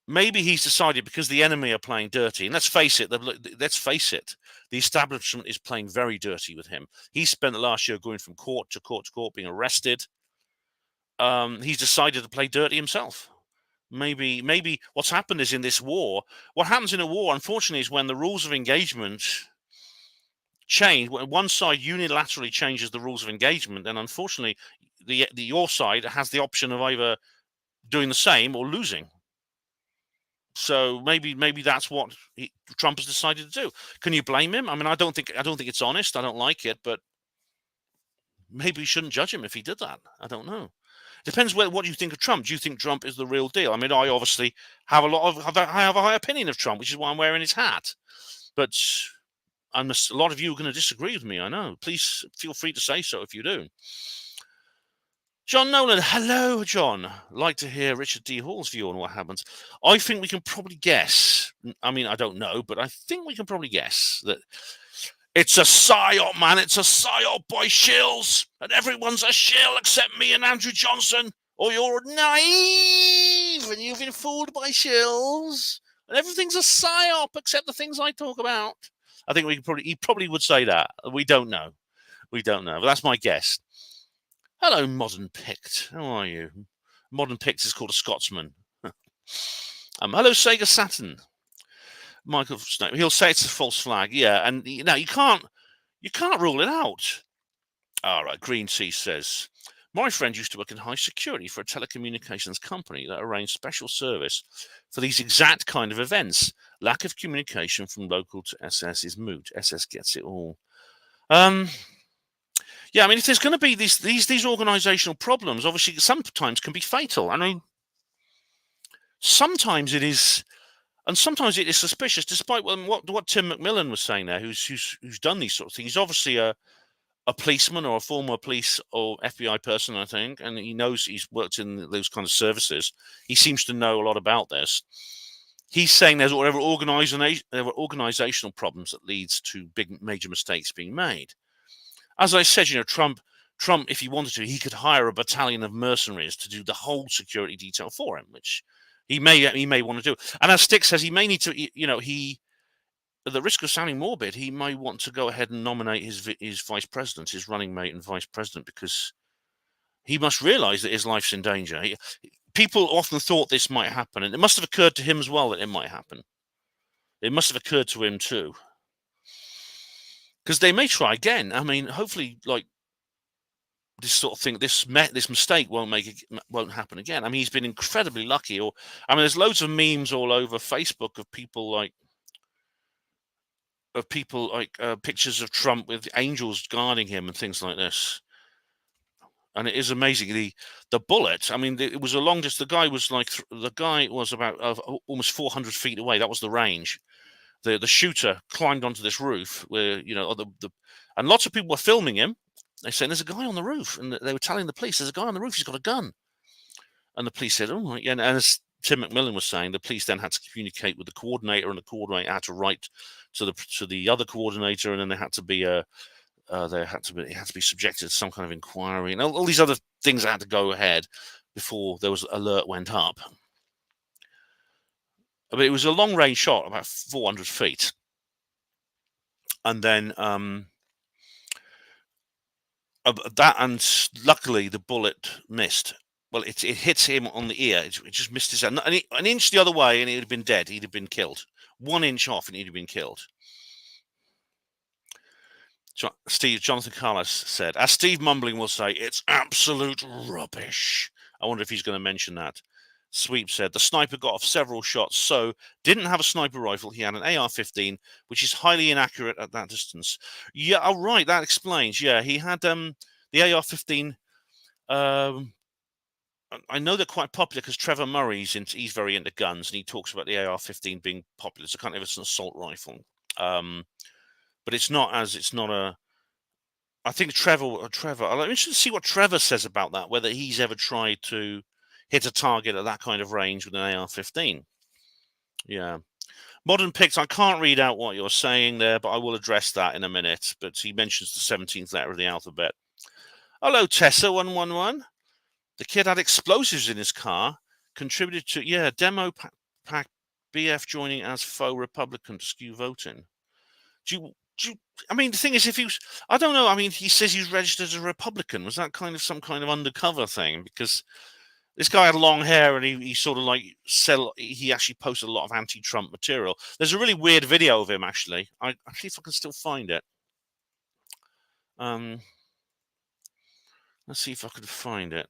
Speaker 1: Maybe he's decided because the enemy are playing dirty, and let's face it, the establishment is playing very dirty with him. He spent the last year going from court to court to court, being arrested. He's decided to play dirty himself. Maybe what's happened is in this war, what happens in a war, unfortunately, is when the rules of engagement change, when one side unilaterally changes the rules of engagement, then unfortunately your side has the option of either doing the same or losing. So maybe that's what Trump has decided to do. Can you blame him? I mean, I don't think it's honest. I don't like it, but maybe you shouldn't judge him if he did that. I don't know. Depends what you think of Trump. Do you think Trump is the real deal? I mean, I obviously have I have a high opinion of Trump, which is why I'm wearing his hat. But a lot of you are going to disagree with me. I know. Please feel free to say so if you do. John Nolan, hello, John. Like to hear Richard D. Hall's view on what happens. I think we can probably guess. I mean, I don't know, but I think we can probably guess that it's a psyop, man. It's a psyop by shills, and everyone's a shill except me and Andrew Johnson. Or you're naive and you've been fooled by shills, and everything's a psyop except the things I talk about. I think he probably would say that. We don't know. But that's my guess. Hello, Modern Pict. How are you? Modern Pict is called a Scotsman. Hello, Sega Saturn. Michael Snow. He'll say it's a false flag. Yeah, and you can't rule it out. All right, Green Sea says, my friend used to work in high security for a telecommunications company that arranged special service for these exact kind of events. Lack of communication from local to SS is moot. SS gets it all. Yeah, I mean, if there's going to be these organizational problems, obviously sometimes can be fatal. I mean, sometimes it is, and sometimes it is suspicious. Despite what Tim McMillan was saying there, who's done these sort of things. He's obviously a policeman or a former police or FBI person, I think, and he's worked in those kind of services. He seems to know a lot about this. He's saying there were organizational problems that leads to big major mistakes being made. As I said, Trump, if he wanted to, he could hire a battalion of mercenaries to do the whole security detail for him, which he may want to do. And as Stick says, he may need to, at the risk of sounding morbid, he may want to go ahead and nominate his vice president, his running mate and vice president, because he must realize that his life's in danger. People often thought this might happen, and it must have occurred to him as well that it might happen. It must have occurred to him too. because they may try again. I mean, hopefully, like this sort of thing, this mistake won't happen again. I mean, he's been incredibly lucky. Or I mean, there's loads of memes all over Facebook of people like pictures of Trump with angels guarding him and things like this. And it is amazing. The bullet. I mean, it was a long distance. The guy was about almost 400 feet away. That was the range. The shooter climbed onto this roof where and lots of people were filming him. They said there's a guy on the roof, and they were telling the police there's a guy on the roof. He's got a gun. And the police said, "Oh, right." And as Tim McMillan was saying, the police then had to communicate with the coordinator, and the coordinator had to write to the other coordinator, and then there had to be it had to be subjected to some kind of inquiry, and all these other things that had to go ahead before there was alert went up. But it was a long range shot, about 400 feet, and then that, and luckily the bullet missed. Well, it hits him on the ear. It just missed his hand. An inch the other way, and he'd have been dead. He'd have been killed. 1 inch off, and he'd have been killed. Jonathan Carlos said, as Steve Mumbling will say, it's absolute rubbish. I wonder if he's going to mention that. Sweep said, the sniper got off several shots, so didn't have a sniper rifle. He had an AR-15, which is highly inaccurate at that distance. Yeah, oh, right, that explains. Yeah, he had the AR-15. I know they're quite popular because Trevor Murray's he's very into guns, and he talks about the AR-15 being popular. It's a kind of an assault rifle. But it's not a. I think Trevor. I'm interested to see what Trevor says about that. Whether he's ever tried to hit a target at that kind of range with an AR-15. Yeah, Modern Pics. I can't read out what you're saying there, but I will address that in a minute. But he mentions the 17th letter of the alphabet. Hello, Tessa 111. The kid had explosives in his car. Contributed to demo pack BF joining as faux Republican to skew voting. I mean, the thing is, if he was, I don't know. I mean, he says he's registered as a Republican. Was that kind of some kind of undercover thing? Because this guy had long hair, and he sort of like he actually posted a lot of anti-Trump material. There's a really weird video of him, actually. I see if I can still find it. Let's see if I can find it.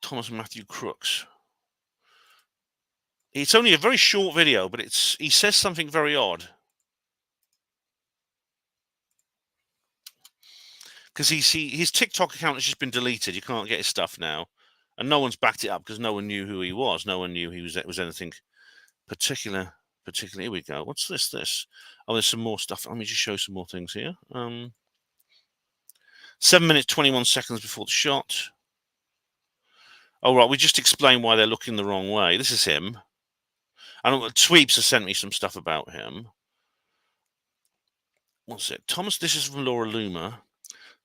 Speaker 1: Thomas Matthew Crooks. It's only a very short video, but he says something very odd. Because his TikTok account has just been deleted. You can't get his stuff now. And no one's backed it up because no one knew who he was. No one knew he was anything particular. Here we go. What's this? Oh, there's some more stuff. Let me just show some more things here. 7 minutes, 21 seconds before the shot. Oh, right. We just explained why they're looking the wrong way. This is him. And Sweeps has sent me some stuff about him. What's it? This is from Laura Loomer.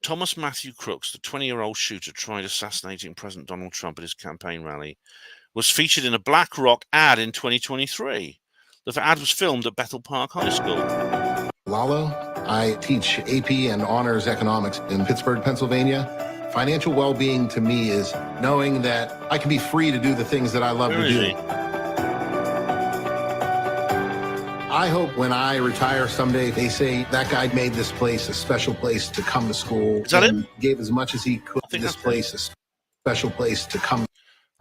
Speaker 1: Thomas Matthew Crooks, the 20-year-old shooter tried assassinating President Donald Trump at his campaign rally, was featured in a BlackRock ad in 2023. The ad was filmed at Bethel Park High School.
Speaker 7: Lalo, I teach AP and honors economics in Pittsburgh, Pennsylvania. Financial well-being to me is knowing that I can be free to do the things that I love to do. I hope when I retire someday, they say that guy made this place a special place to come to school.
Speaker 1: Is that him?
Speaker 7: Gave as much as he could to this place, a special place to come.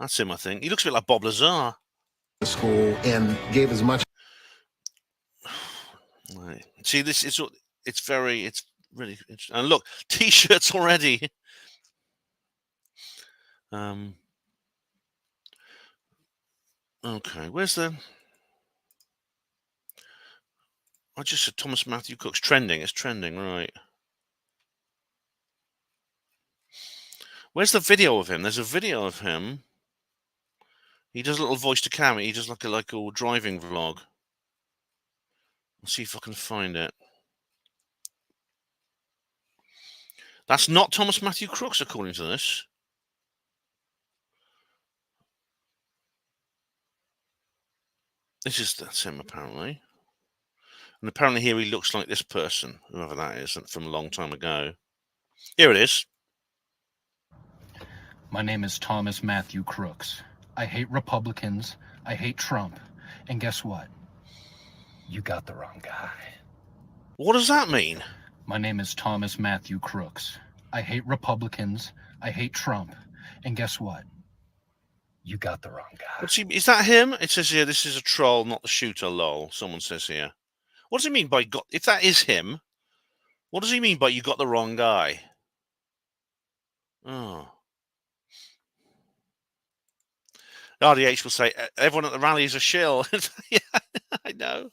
Speaker 1: That's him, I think. He looks a bit like Bob Lazar.
Speaker 7: To school and gave as much.
Speaker 1: Right. See, it's really interesting. And look, T-shirts already. Okay, where's the? I just said Thomas Matthew Crooks trending. It's trending, right? Where's the video of him? There's a video of him. He does a little voice to camera. He does like a driving vlog. Let's see if I can find it. That's not Thomas Matthew Crooks, according to this. That's him, apparently. And apparently here he looks like this person, whoever that is, from a long time ago. Here it is.
Speaker 8: My name is Thomas Matthew Crooks. I hate Republicans. I hate Trump. And guess what? You got the wrong guy.
Speaker 1: What does that mean?
Speaker 8: My name is Thomas Matthew Crooks. I hate Republicans. I hate Trump. And guess what? You got the wrong guy.
Speaker 1: Is that him? It says here, this is a troll, not the shooter, lol. Someone says here. What does he mean by got? If that is him, what does he mean by you got the wrong guy? Oh. RDH will say, everyone at the rally is a shill. Yeah, I know.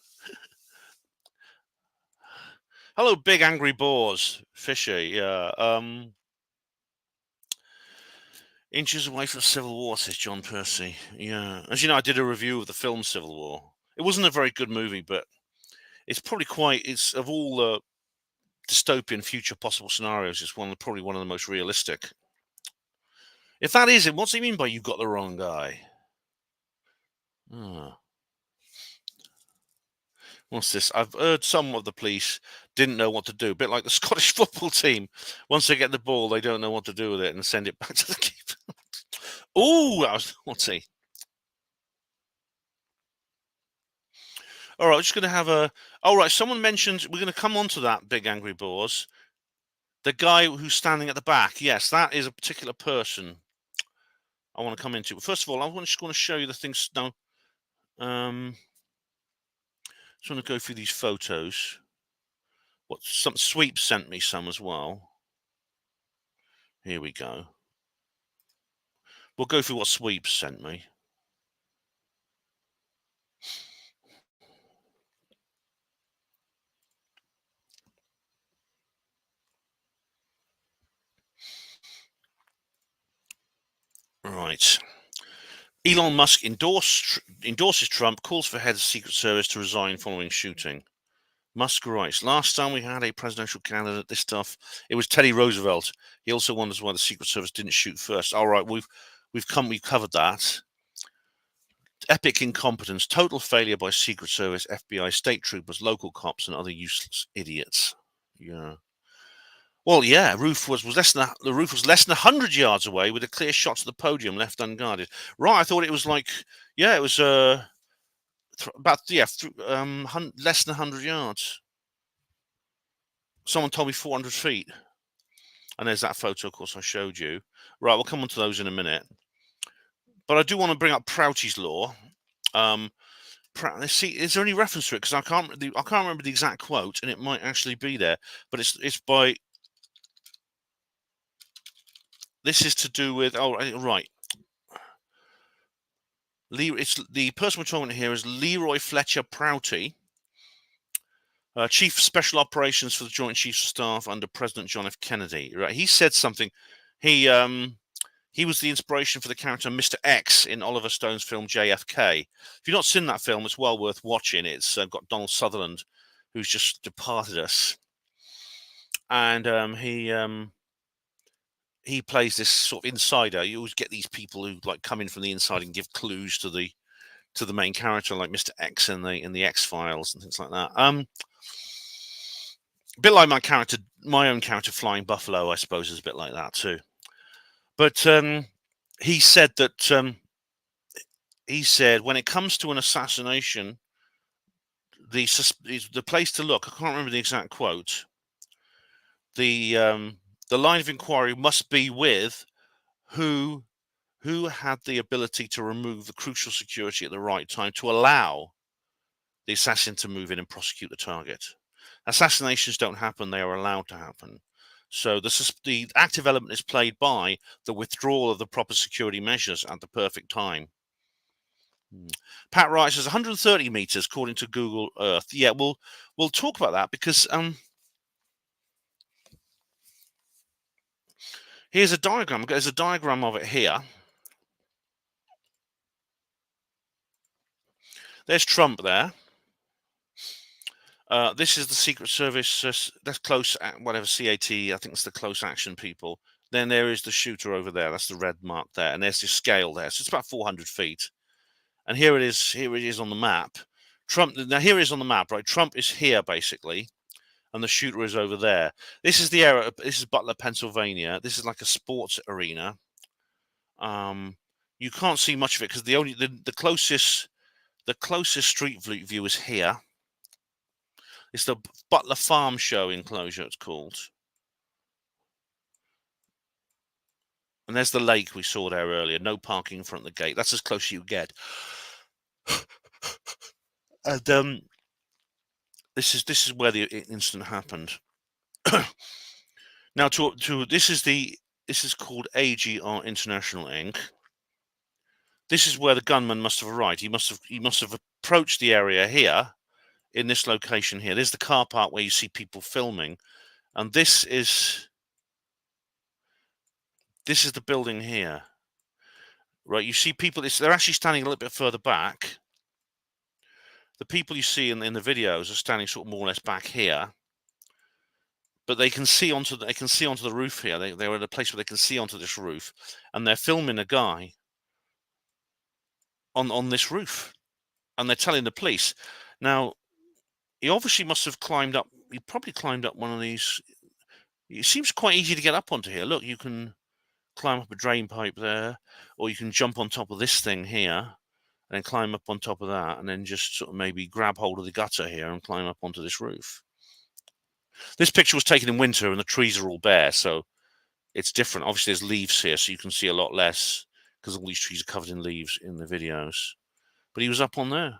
Speaker 1: Hello, big angry boars. Fishy, yeah. Inches away from civil war, says John Percy. Yeah. As you know, I did a review of the film Civil War. It wasn't a very good movie, but it's probably it's of all the dystopian future possible scenarios, it's probably one of the most realistic. If that is it, what's he mean by you got the wrong guy? Oh. What's this? I've heard some of the police didn't know what to do. A bit like the Scottish football team. Once they get the ball, they don't know what to do with it and send it back to the keeper. Oh, what's he? All right, we're just going to have a... All right, someone mentioned... We're going to come on to that, big angry boars. The guy who's standing at the back. Yes, that is a particular person I want to come into. First of all, just want to show you the things now. Just want to go through these photos. Some Sweep sent me some as well. Here we go. We'll go through what Sweep sent me. Right. Elon Musk endorses Trump, calls for head of Secret Service to resign following shooting. Musk writes, last time we had a presidential candidate, this stuff, it was Teddy Roosevelt. He also wonders why the Secret Service didn't shoot first. All right, we've covered that. Epic incompetence, total failure by Secret Service, FBI, state troopers, local cops, and other useless idiots. Yeah. Well, yeah, the roof was less than 100 yards away with a clear shot to the podium left unguarded. Right, I thought it was like, yeah, it was about less than 100 yards. Someone told me 400 feet. And there's that photo, of course, I showed you. Right, we'll come on to those in a minute. But I do want to bring up Prouty's law. Let's see, is there any reference to it? Because I can't remember the exact quote, and it might actually be there. But it's by... This is to do with... Oh, right. It's the person we're talking about here is Leroy Fletcher Prouty, Chief of Special Operations for the Joint Chiefs of Staff under President John F. Kennedy. Right, he said something. He was the inspiration for the character Mr. X in Oliver Stone's film JFK. If you've not seen that film, it's well worth watching. It's got Donald Sutherland, who's just departed us, and he plays this sort of insider. You always get these people who like come in from the inside and give clues to the main character, like Mr. X in the X-Files and things like that. A bit like my own character, Flying Buffalo, I suppose, is a bit like that too. But he said that when it comes to an assassination, the place to look. I can't remember the exact quote. The line of inquiry must be with who had the ability to remove the crucial security at the right time to allow the assassin to move in and prosecute the target. Assassinations don't happen; they are allowed to happen. So the active element is played by the withdrawal of the proper security measures at the perfect time. Pat Wright says 130 meters according to Google Earth. Yeah, we'll talk about that because here's a diagram. There's a diagram of it here. There's Trump there. This is the Secret Service. That's close, whatever, CAT, I think it's the close action people. Then there is the shooter over there. That's the red mark there. And there's the scale there. So it's about 400 feet. And here it is on the map. Now here it is on the map, right? Trump is here, basically. And the shooter is over there. This is the area. This is Butler, Pennsylvania. This is like a sports arena. You can't see much of it because the closest street view is here. It's the Butler Farm Show enclosure, it's called. And there's the lake we saw there earlier. No parking in front of the gate. That's as close as you get. And this is where the incident happened. Now, this is called AGR International Inc. This is where the gunman must have arrived. He must have approached the area here, in this location here. There's the car park where you see people filming, and this is the building here. Right, you see people. They're actually standing a little bit further back. The people you see in the videos are standing sort of more or less back here, but they can see onto the roof here. They're at a place where they can see onto this roof, and they're filming a guy on this roof, and they're telling the police. Now, he obviously must have climbed up. He probably climbed up one of these. It seems quite easy to get up onto here. Look, you can climb up a drain pipe there, or you can jump on top of this thing here, and then climb up on top of that, and then just sort of maybe grab hold of the gutter here and climb up onto this roof. This picture was taken in winter, and the trees are all bare, so it's different. Obviously, there's leaves here, so you can see a lot less because all these trees are covered in leaves in the videos. But he was up on there.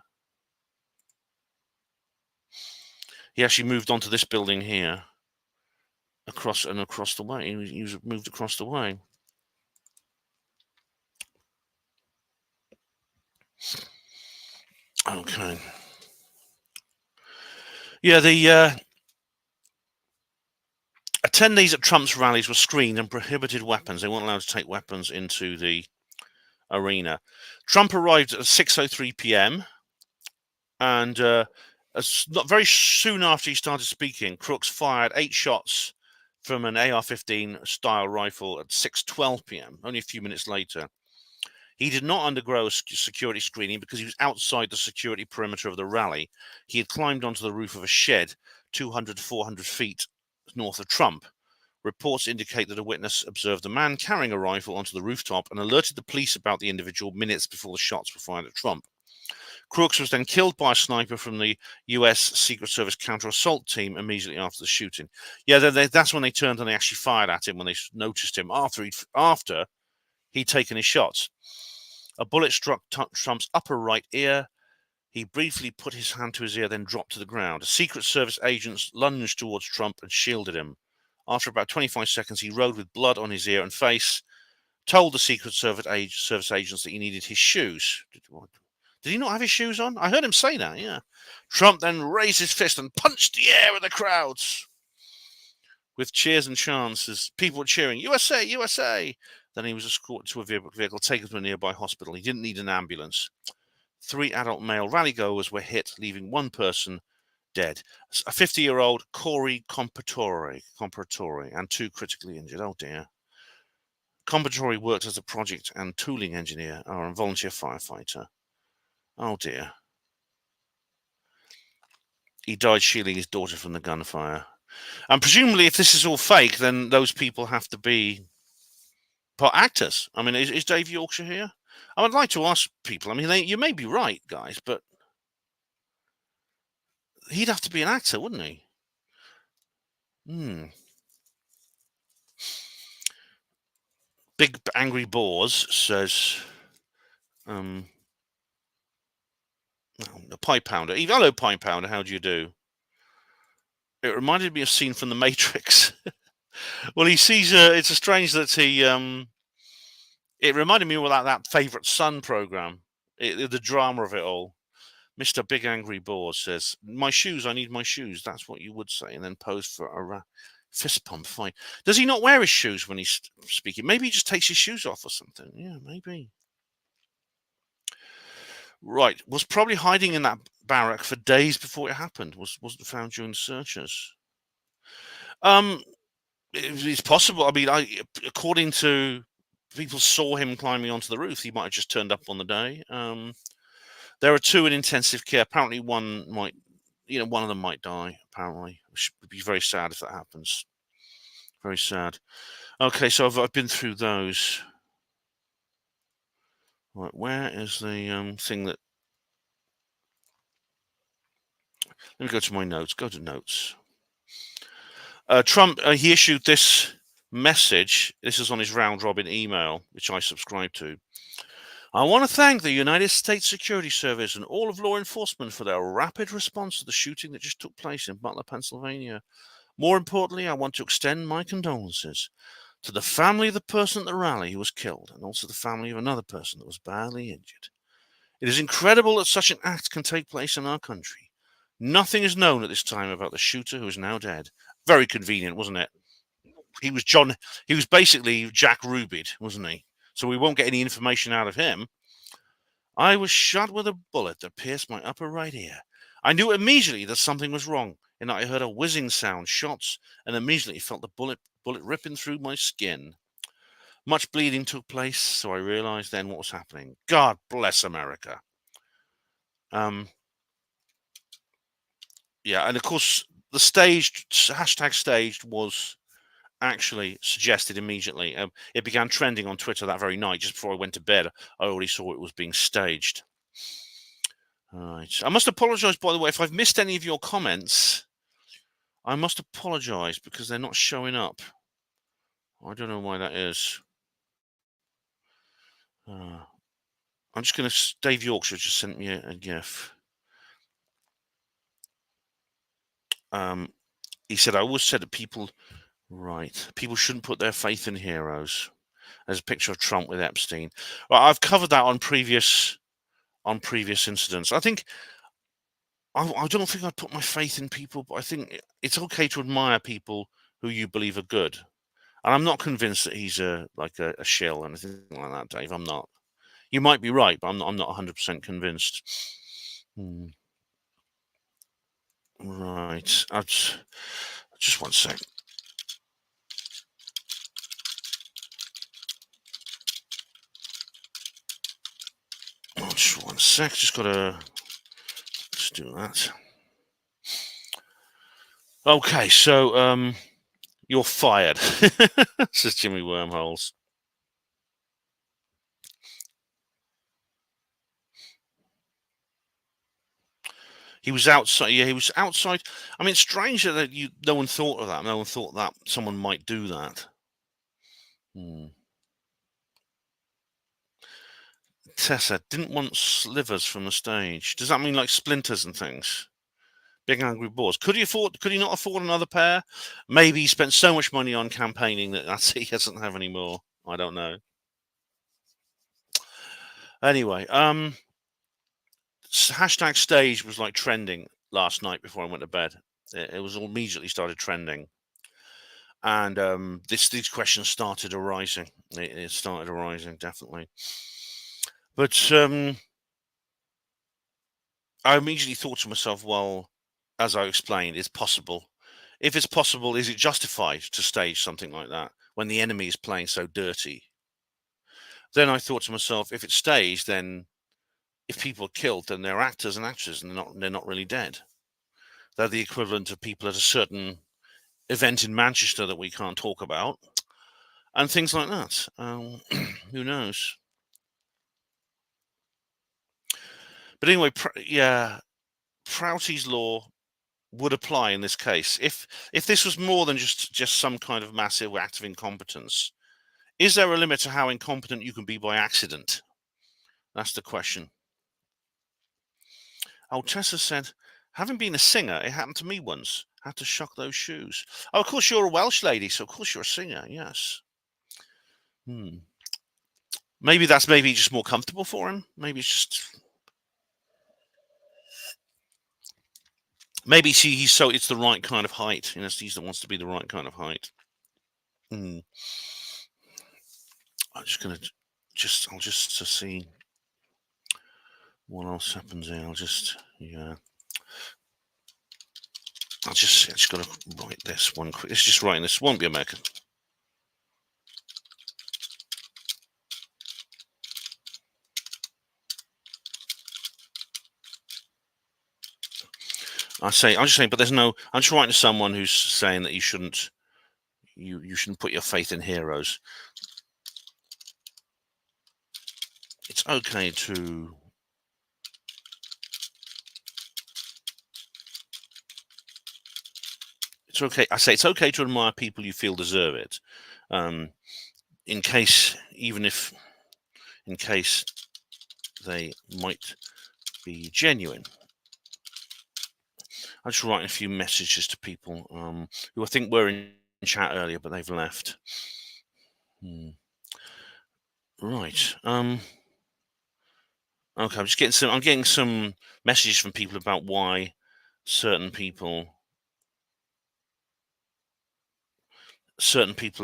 Speaker 1: He actually moved onto this building here, across the way. He was moved across the way. Okay. Yeah, the attendees at Trump's rallies were screened and prohibited weapons. They weren't allowed to take weapons into the arena. Trump arrived at 6:03 p.m. and not very soon after he started speaking, Crooks fired 8 shots from an AR-15 style rifle at 6:12 p.m., only a few minutes later. He did not undergo a security screening because he was outside the security perimeter of the rally. He had climbed onto the roof of a shed 200, 400 feet north of Trump. Reports indicate that a witness observed a man carrying a rifle onto the rooftop and alerted the police about the individual minutes before the shots were fired at Trump. Crooks was then killed by a sniper from the U.S. Secret Service counter-assault team immediately after the shooting. Yeah, that's when they turned and they actually fired at him when they noticed him after he'd taken his shots. A bullet struck Trump's upper right ear. He briefly put his hand to his ear, then dropped to the ground. A Secret Service agent lunged towards Trump and shielded him. After about 25 seconds, he rode with blood on his ear and face, told the Secret Service agents that he needed his shoes. Did he not have his shoes on? I heard him say that, yeah. Trump then raised his fist and punched the air at the crowds. With cheers and chants as people were cheering, USA, USA. Then he was escorted to a vehicle, taken to a nearby hospital. He didn't need an ambulance. 3 adult male rallygoers were hit, leaving 1 person dead. A 50-year-old Corey Compatore, and 2 critically injured. Oh, dear. Compatore worked as a project and tooling engineer or a volunteer firefighter. Oh, dear. He died shielding his daughter from the gunfire. And presumably, if this is all fake, then those people have to be actors. I mean, is Dave Yorkshire here? I would like to ask people. I mean, you may be right, guys, but he'd have to be an actor, wouldn't he? Big Angry Boars says, a Pie Pounder. Hello, Pie Pounder. How do you do? It reminded me of a scene from The Matrix. Well, he sees. It's strange that he. It reminded me of that Favorite Son program. The drama of it all. Mr. Big Angry Boar says, "My shoes. I need my shoes." That's what you would say, and then pose for a fist pump fight. Does he not wear his shoes when he's speaking? Maybe he just takes his shoes off or something. Yeah, maybe. Right, was probably hiding in that barrack for days before it happened. Wasn't found during the searches. It's possible. I mean, according to people saw him climbing onto the roof, he might have just turned up on the day. There are 2 in intensive care. Apparently, one of them might die. Apparently, which would be very sad if that happens. Very sad. Okay, so I've been through those. Right, where is the thing that? Let me go to my notes. Go to notes. Trump, he issued this message. This is on his round-robin email, which I subscribe to. I want to thank the United States Security Service and all of law enforcement for their rapid response to the shooting that just took place in Butler, Pennsylvania. More importantly, I want to extend my condolences to the family of the person at the rally who was killed, and also the family of another person that was badly injured. It is incredible that such an act can take place in our country. Nothing is known at this time about the shooter who is now dead. Very convenient, wasn't it? He was basically Jack Ruby'd, wasn't he? So we won't get any information out of him. I was shot with a bullet that pierced my upper right ear. I knew immediately that something was wrong, and I heard a whizzing sound, shots, and immediately felt the bullet ripping through my skin. Much bleeding took place, so I realized then what was happening. God bless America. Yeah, and of course, the hashtag staged was actually suggested immediately. It began trending on Twitter that very night, just before I went to bed. I already saw it was being staged. All right. I must apologize, by the way, if I've missed any of your comments. I must apologize because they're not showing up. I don't know why that is. I'm just going to... Dave Yorkshire just sent me a GIF. He said, I always said that people shouldn't put their faith in heroes. There's a picture of Trump with Epstein. Well, I've covered that on previous incidents. I think I don't think I'd put my faith in people, but I think it's okay to admire people who you believe are good. And I'm not convinced that he's a shill or anything like that, Dave. I'm not. You might be right, but I'm not 100% convinced. Right. Just one sec. Just one sec. Just gotta do that. Okay, so you're fired, says Jimmy Wormholes. He was outside. Yeah, he was outside. I mean, it's strange that no one thought of that. No one thought that someone might do that. Tessa didn't want slivers from the stage. Does that mean like splinters and things? Big angry boars. Could he not afford another pair? Maybe he spent so much money on campaigning that he doesn't have any more. I don't know. Anyway, hashtag stage was like trending last night before I went to bed. It was all immediately started trending, and these questions started arising. It started arising, definitely. But I immediately thought to myself, well, as I explained, it's possible. If it's possible, is it justified to stage something like that when the enemy is playing so dirty? Then I thought to myself, if it's staged, then if people are killed, then they're actors and actresses, and they're not really dead. They're the equivalent of people at a certain event in Manchester that we can't talk about, and things like that. Who knows? But anyway, Prouty's law would apply in this case. If this was more than just some kind of massive act of incompetence, is there a limit to how incompetent you can be by accident? That's the question. Oh, Tessa said, having been a singer, it happened to me once. Had to shock those shoes. Oh, of course, you're a Welsh lady, so of course you're a singer, yes. Maybe that's just more comfortable for him. Maybe it's just... Maybe it's the right kind of height. You know, he wants to be the right kind of height. I'm just gonna I'll just to see what else happens here. I just gotta write this one quick. It's just writing this. Won't be American. I'm just saying, but there's no. I'm just writing to someone who's saying that you shouldn't put your faith in heroes. It's okay to It's okay. I say it's okay to admire people you feel deserve it, in case they might be genuine. I'm just writing a few messages to people who I think were in chat earlier, but they've left. Right. Okay. I'm getting some messages from people about why certain people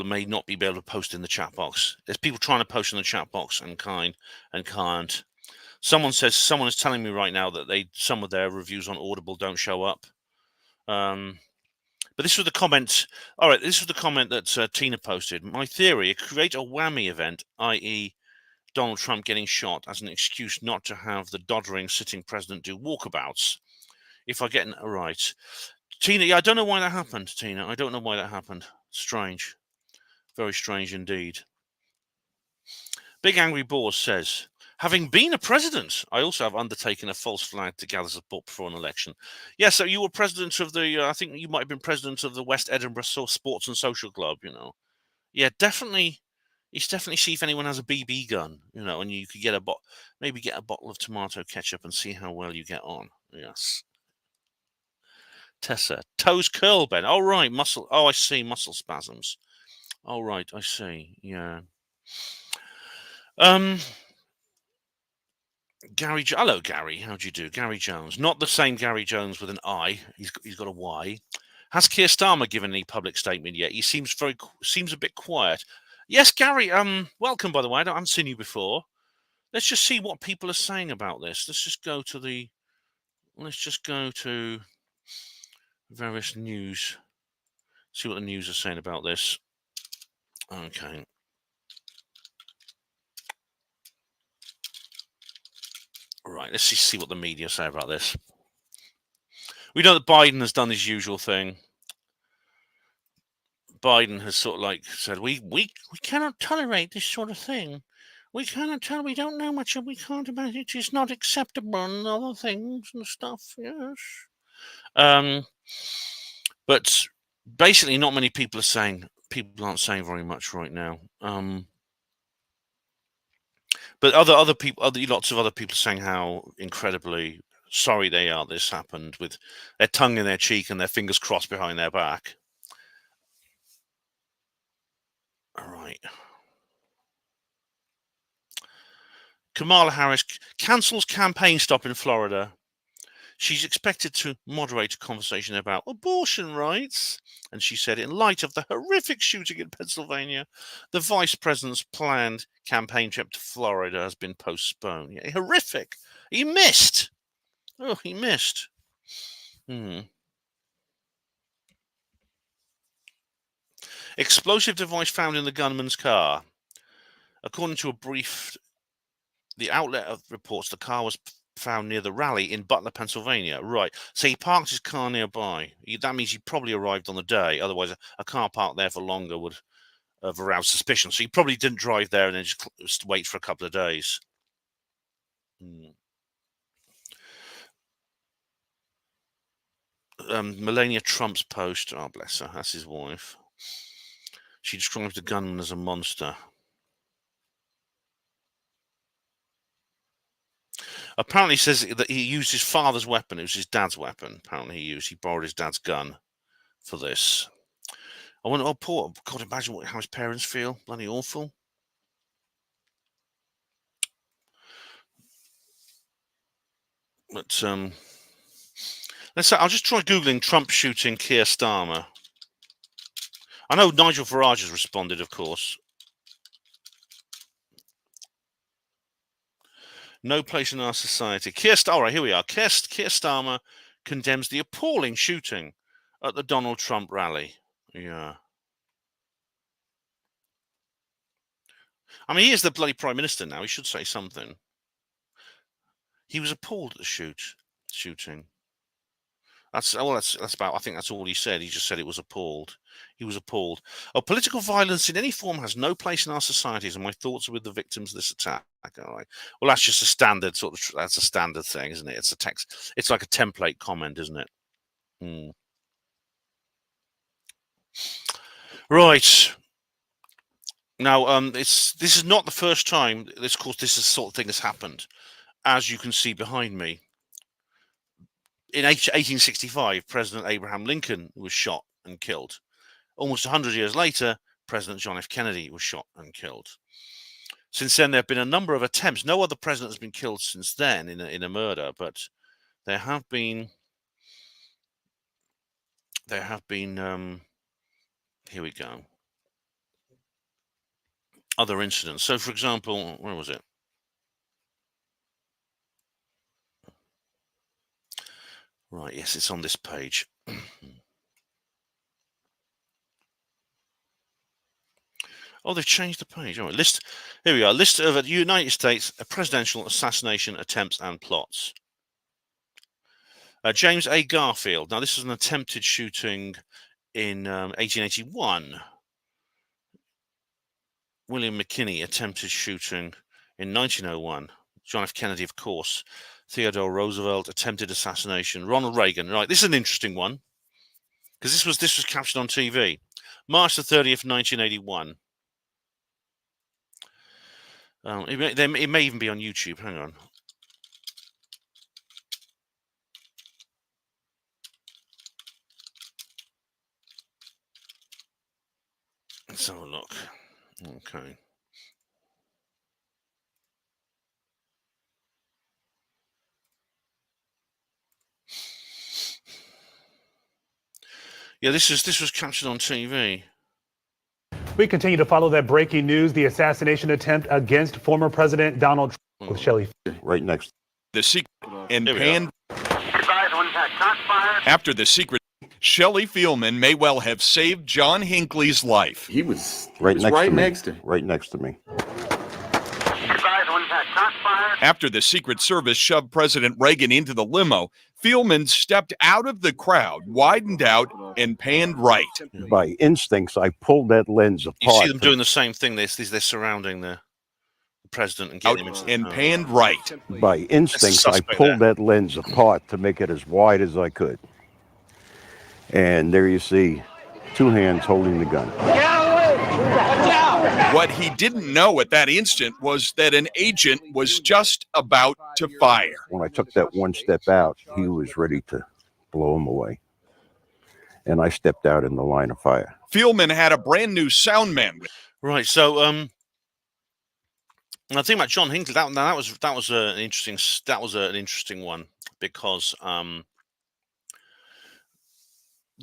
Speaker 1: may not be able to post in the chat box. There's people trying to post in the chat box and can't. Someone is telling me right now that some of their reviews on Audible don't show up. But this was the comment. All right, this was the comment that Tina posted. My theory: create a whammy event, i.e., Donald Trump getting shot as an excuse not to have the doddering sitting president do walkabouts. If I get it right, Tina, yeah, I don't know why that happened, Tina. I don't know why that happened. Strange. Very strange indeed. Big Angry Boar says, having been a president, I also have undertaken a false flag to gather support before an election. Yeah, so you were president of the, I think you might have been president of the West Edinburgh Sports and Social Club, Yeah, definitely. You should definitely see if anyone has a BB gun, and you could maybe get a bottle of tomato ketchup and see how well you get on. Yes. Tessa, toes curl, Ben. Oh, right, muscle. Oh, I see, muscle spasms. Oh, right, I see. Yeah. Gary, hello, Gary. How do you do, Gary Jones? Not the same Gary Jones with an I. He's got a Y. Has Keir Starmer given any public statement yet? He seems a bit quiet. Yes, Gary. Welcome, by the way. I haven't seen you before. Let's just see what people are saying about this. Let's just go to various news. See what the news are saying about this. Okay. Right. Let's see what the media say about this. We know that Biden has done his usual thing. Biden has sort of said, we cannot tolerate this sort of thing. We cannot tell. We don't know much, and we can't imagine it is not acceptable and other things and stuff. Yes. But basically, not many people are saying. People aren't saying very much right now. But lots of other people saying how incredibly sorry they are this happened, with their tongue in their cheek and their fingers crossed behind their back. All right. Kamala Harris cancels campaign stop in Florida. She's expected to moderate a conversation about abortion rights. And she said, in light of the horrific shooting in Pennsylvania, the vice president's planned campaign trip to Florida has been postponed. Yeah, horrific. He missed. Oh, he missed. Explosive device found in the gunman's car. According to the outlet reports the car was found near the rally in Butler, Pennsylvania. Right. So he parked his car nearby. That means he probably arrived on the day. Otherwise, a car parked there for longer would have aroused suspicion. So he probably didn't drive there and then just wait for a couple of days. Melania Trump's post. Oh, bless her. That's his wife. She describes the gunman as a monster. Apparently says that he used his father's weapon. It was his dad's weapon. Apparently he borrowed his dad's gun for this. I wonder, oh, poor, God, imagine how his parents feel. Bloody awful. But I'll just try Googling Trump shooting Keir Starmer. I know Nigel Farage has responded, of course. No place in our society. All right, here we are. Keir Starmer condemns the appalling shooting at the Donald Trump rally. Yeah. I mean, he is the bloody Prime Minister now. He should say something. He was appalled at the shooting. That's about. I think that's all he said. He just said it was appalled. He was appalled. Oh, political violence in any form has no place in our societies, and my thoughts are with the victims of this attack. All right. Well, that's just a standard That's a standard thing, isn't it? It's a text. It's like a template comment, isn't it? Right. Now, this is not the first time. Of course, this sort of thing has happened, as you can see behind me. In 1865, President Abraham Lincoln was shot and killed. Almost 100 years later, President John F. Kennedy was shot and killed. Since then, there have been a number of attempts. No other president has been killed since then in a murder, but there have been. Here we go. Other incidents. So, for example, where was it? Right, yes, it's on this page. Oh, they've changed the page. All right, list. Here we are. List of the United States presidential assassination attempts and plots. James A. Garfield. Now, this is an attempted shooting in 1881. William McKinney, attempted shooting in 1901. John F. Kennedy, of course. Theodore Roosevelt, attempted assassination. Ronald Reagan. Right, this is an interesting one because this was captured on TV. March the 30th, 1981. It may even be on YouTube. Hang on. Let's have a look. Okay. Yeah, this was captured on TV.
Speaker 9: We continue to follow that breaking news, the assassination attempt against former President Donald Trump with Shelley.
Speaker 10: Right next.
Speaker 11: The secret and panned. After the secret, Shelley Fieldman may well have saved John Hinckley's life.
Speaker 10: He was right next to me.
Speaker 11: After the Secret Service shoved President Reagan into the limo, Fieldman stepped out of the crowd, widened out, and panned right.
Speaker 10: By instincts, I pulled that lens apart.
Speaker 1: You see them doing the same thing. They're surrounding the president and getting him into
Speaker 11: and panned right.
Speaker 10: By instincts, I pulled that lens apart to make it as wide as I could. And there you see two hands holding the gun.
Speaker 11: What he didn't know at that instant was that an agent was just about to fire.
Speaker 10: When I took that one step out, he was ready to blow him away. And I stepped out in the line of fire.
Speaker 11: Fieldman had a brand new sound man.
Speaker 1: Right, so I think about John Hinckley. That was an interesting one because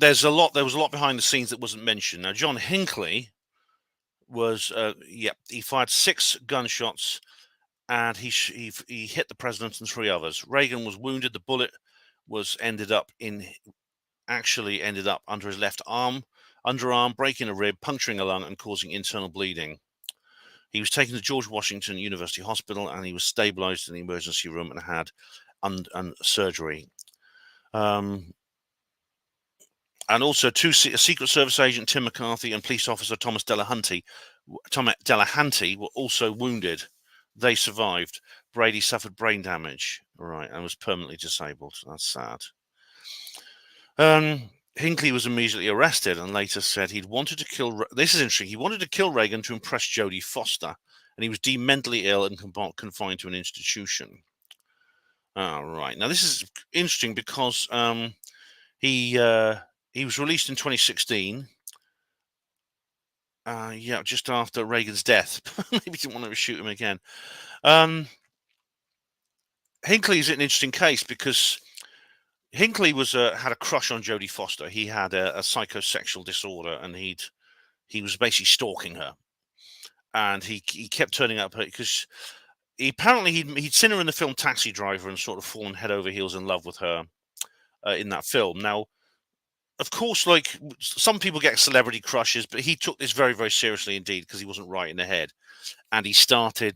Speaker 1: there was a lot behind the scenes that wasn't mentioned. Now, John Hinckley was he fired 6 gunshots and he hit the president and 3 others. Reagan was wounded. The bullet ended up under his left underarm, breaking a rib, puncturing a lung, and causing internal bleeding. He was taken to George Washington University Hospital and he was stabilized in the emergency room and had surgery. And also, Secret Service agent Tim McCarthy and police officer Thomas Delahanty were also wounded. They survived. Brady suffered brain damage, right, and was permanently disabled. That's sad. Hinckley was immediately arrested and later said he'd wanted to kill. This is interesting. He wanted to kill Reagan to impress Jodie Foster, and he was deemed mentally ill and confined to an institution. All right. Now this is interesting because he was released in 2016. Just after Reagan's death. Maybe didn't want to shoot him again. Hinckley is an interesting case because Hinckley had a crush on Jodie Foster. He had a psychosexual disorder, and he was basically stalking her, and he kept turning up because apparently he'd seen her in the film Taxi Driver and sort of fallen head over heels in love with her in that film. Now, of course, like some people get celebrity crushes, but he took this very, very seriously indeed because he wasn't right in the head, and he started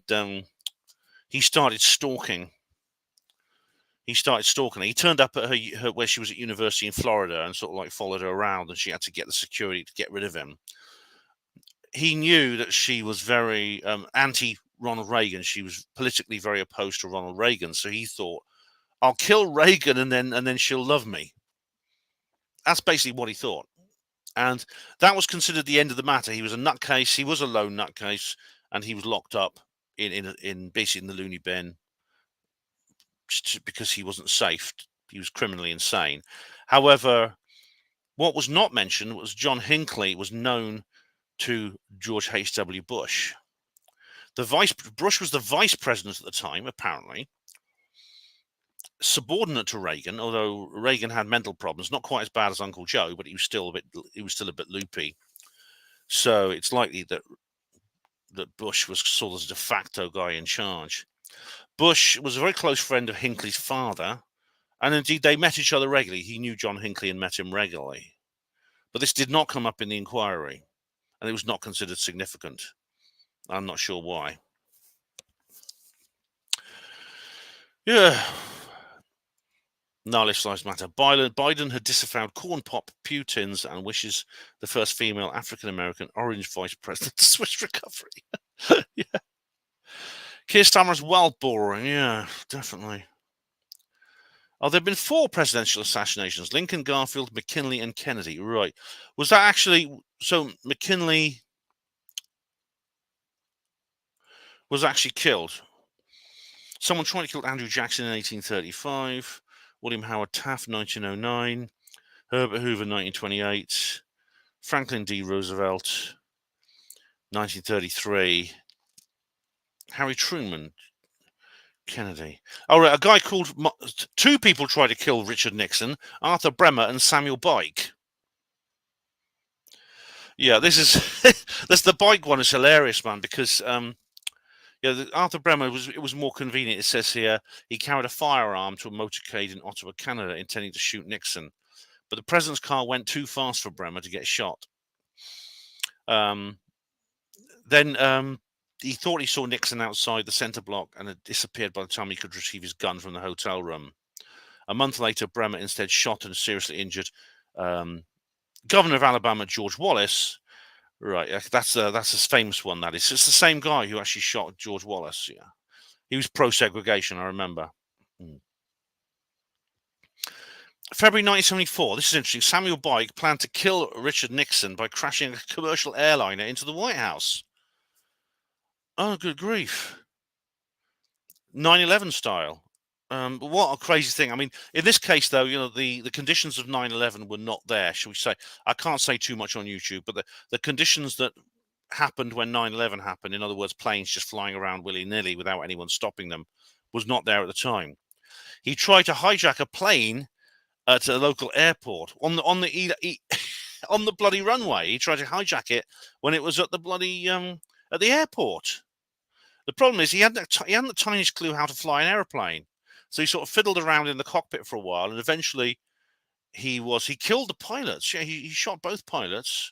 Speaker 1: stalking. He started stalking her. He turned up at her where she was at university in Florida and sort of like followed her around, and she had to get the security to get rid of him. He knew that she was very anti-Ronald Reagan. She was politically very opposed to Ronald Reagan, so he thought, "I'll kill Reagan and then she'll love me." That's basically what he thought. And that was considered the end of the matter. He was a nutcase. He was a lone nutcase, and he was locked up in basically in the loony bin because he wasn't safe. He was criminally insane. However, what was not mentioned was John Hinckley was known to George H.W. Bush. Bush was the vice president at the time, apparently, subordinate to Reagan, although Reagan had mental problems, not quite as bad as Uncle Joe, but he was still a bit loopy. So it's likely that Bush was sort of the de facto guy in charge. Bush was a very close friend of Hinckley's father, and indeed they met each other regularly. He knew John Hinckley and met him regularly. But this did not come up in the inquiry, and it was not considered significant. I'm not sure why. Yeah. No, lives matter. Biden had disavowed corn pop Putins and wishes the first female African-American orange vice president to Swiss recovery. Yeah. Keir Starmer's well boring. Yeah, definitely. Oh, there have been 4 presidential assassinations: Lincoln, Garfield, McKinley, and Kennedy. Right. Was that actually... So McKinley was actually killed. Someone tried to kill Andrew Jackson in 1835. William Howard Taft, 1909. Herbert Hoover, 1928. Franklin D. Roosevelt, 1933. Harry Truman, Kennedy. All right, a guy called... 2 people tried to kill Richard Nixon: Arthur Bremer and Samuel Bike. Yeah, this is... the Bike one is hilarious, man, because... Arthur Bremer it was more convenient. It says here he carried a firearm to a motorcade in Ottawa, Canada, intending to shoot Nixon, but the president's car went too fast for Bremer to get shot. Then he thought he saw Nixon outside the center block and had disappeared by the time he could retrieve his gun from the hotel room. A month later, Bremer instead shot and seriously injured Governor of Alabama George Wallace. Right, that's a famous one. That is, it's the same guy who actually shot George Wallace. Yeah, he was pro-segregation. I remember. February 1974. This is interesting. Samuel Bike planned to kill Richard Nixon by crashing a commercial airliner into the White House. Oh, good grief! 9/11 style. What a crazy thing. I mean, in this case, though, the conditions of 9/11 were not there, shall we say. I can't say too much on YouTube, but the conditions that happened when 9/11 happened, in other words, planes just flying around willy-nilly without anyone stopping them, was not there at the time. He tried to hijack a plane at a local airport on the bloody runway. He tried to hijack it when it was at the bloody at the airport. The problem is he hadn't the tiniest clue how to fly an airplane. So he sort of fiddled around in the cockpit for a while, and eventually he killed the pilots. Yeah, he shot both pilots,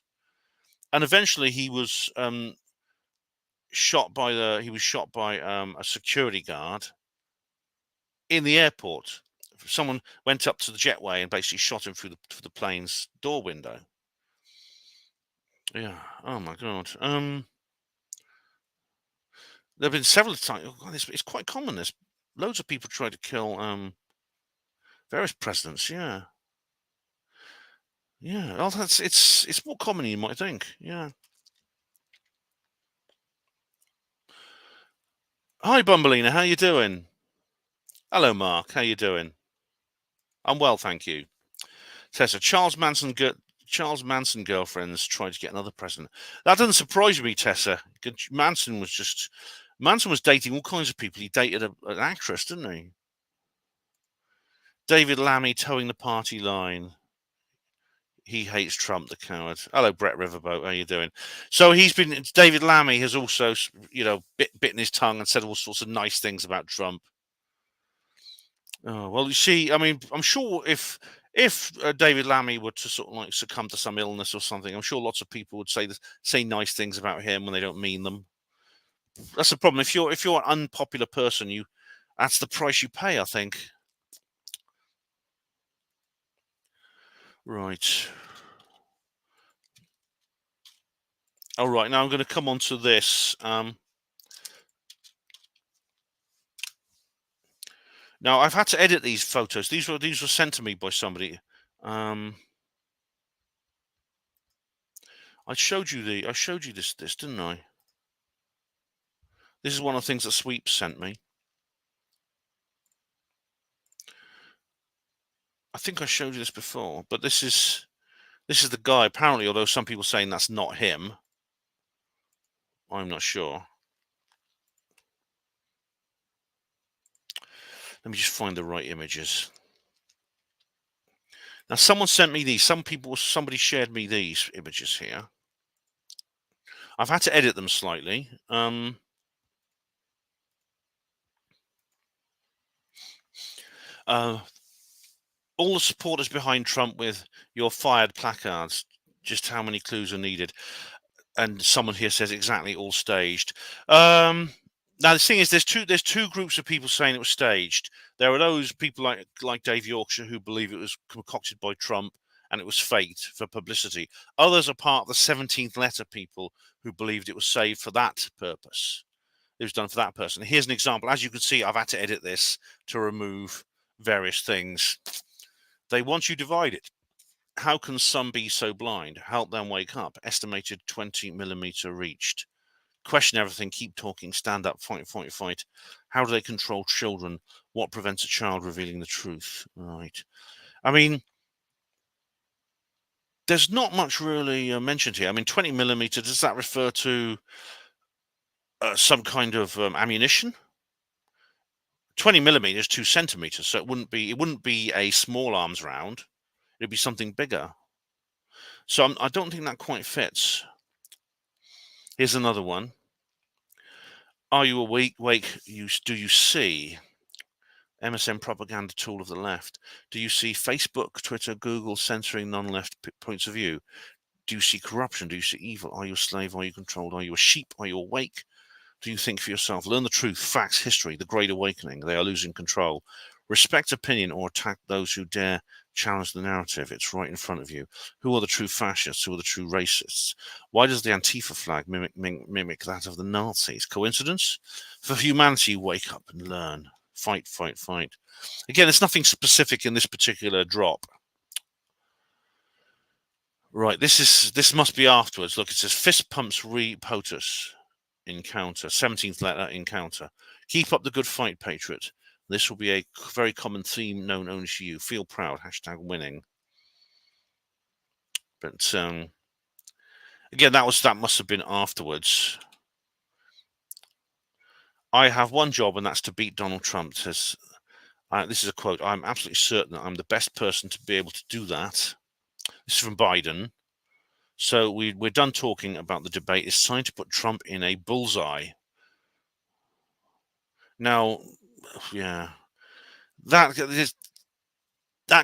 Speaker 1: and eventually he was shot by a security guard in the airport. Someone went up to the jetway and basically shot him through the plane's door window. Yeah. Oh my God. There have been several times. Oh God, it's quite common. There's loads of people try to kill various presidents. Yeah. Yeah. Well, it's more common than you might think. Yeah. Hi, Bumbleina. How you doing? Hello, Mark. How you doing? I'm well, thank you. Tessa, Charles Manson girlfriends tried to get another president. That doesn't surprise me, Tessa. Manson was dating all kinds of people. He dated an actress, didn't he? David Lammy towing the party line. He hates Trump, the coward. Hello, Brett Riverboat. How you doing? So David Lammy has also, bitten his tongue and said all sorts of nice things about Trump. Oh, well, you see, I mean, I'm sure if David Lammy were to sort of like succumb to some illness or something, I'm sure lots of people would say nice things about him when they don't mean them. That's the problem. If you're an unpopular person, that's the price you pay, I think. Right. All right. Now I'm going to come on to this. Now I've had to edit these photos. These were sent to me by somebody. I showed you this, didn't I? This is one of the things that Sweep sent me. I think I showed you this before, but this is the guy, apparently, although some people saying that's not him. I'm not sure. Let me just find the right images. Now, someone sent me these. Somebody shared me these images here. I've had to edit them slightly. All the supporters behind Trump with "You're fired" placards. Just how many clues are needed? And someone here says exactly all staged. Now the thing is, there's two groups of people saying it was staged. There are those people like Dave Yorkshire who believe it was concocted by Trump and it was faked for publicity. Others are part of the 17th letter people who believed it was saved for that purpose. It was done for that person. Here's an example. As you can see, I've had to edit this to remove various things. They want you divided. How can some be so blind? Help them wake up. Estimated 20mm reached. Question everything. Keep talking. Stand up. Fight, fight, fight. How do they control children? What prevents a child revealing the truth? Right. I mean, there's not much really mentioned here. I mean, 20mm, does that refer to some kind of ammunition? 20mm is 2 centimeters, so it wouldn't be a small arms round. It'd be something bigger. So I don't think that quite fits. Here's another one. Are you awake? Do you see? MSM propaganda tool of the left. Do you see Facebook, Twitter, Google censoring non-left points of view? Do you see corruption? Do you see evil? Are you a slave? Are you controlled? Are you a sheep? Are you awake? Do you think for yourself? Learn the truth, facts, history, the Great Awakening. They are losing control. Respect opinion or attack those who dare challenge the narrative. It's right in front of you. Who are the true fascists? Who are the true racists? Why does the Antifa flag mimic that of the Nazis? Coincidence? For humanity, wake up and learn. Fight, fight, fight. Again, there's nothing specific in this particular drop. Right, this must be afterwards. Look, it says fist pumps re POTUS. Encounter, 17th letter, encounter. Keep up the good fight, patriot. This will be a very common theme known only to you. Feel proud, #winning. But again, that must have been afterwards. I have one job, and that's to beat Donald Trump. Says, this is a quote. I'm absolutely certain that I'm the best person to be able to do that. This is from Biden. So we're done talking about the debate. It's time to put Trump in a bullseye. Now, yeah, that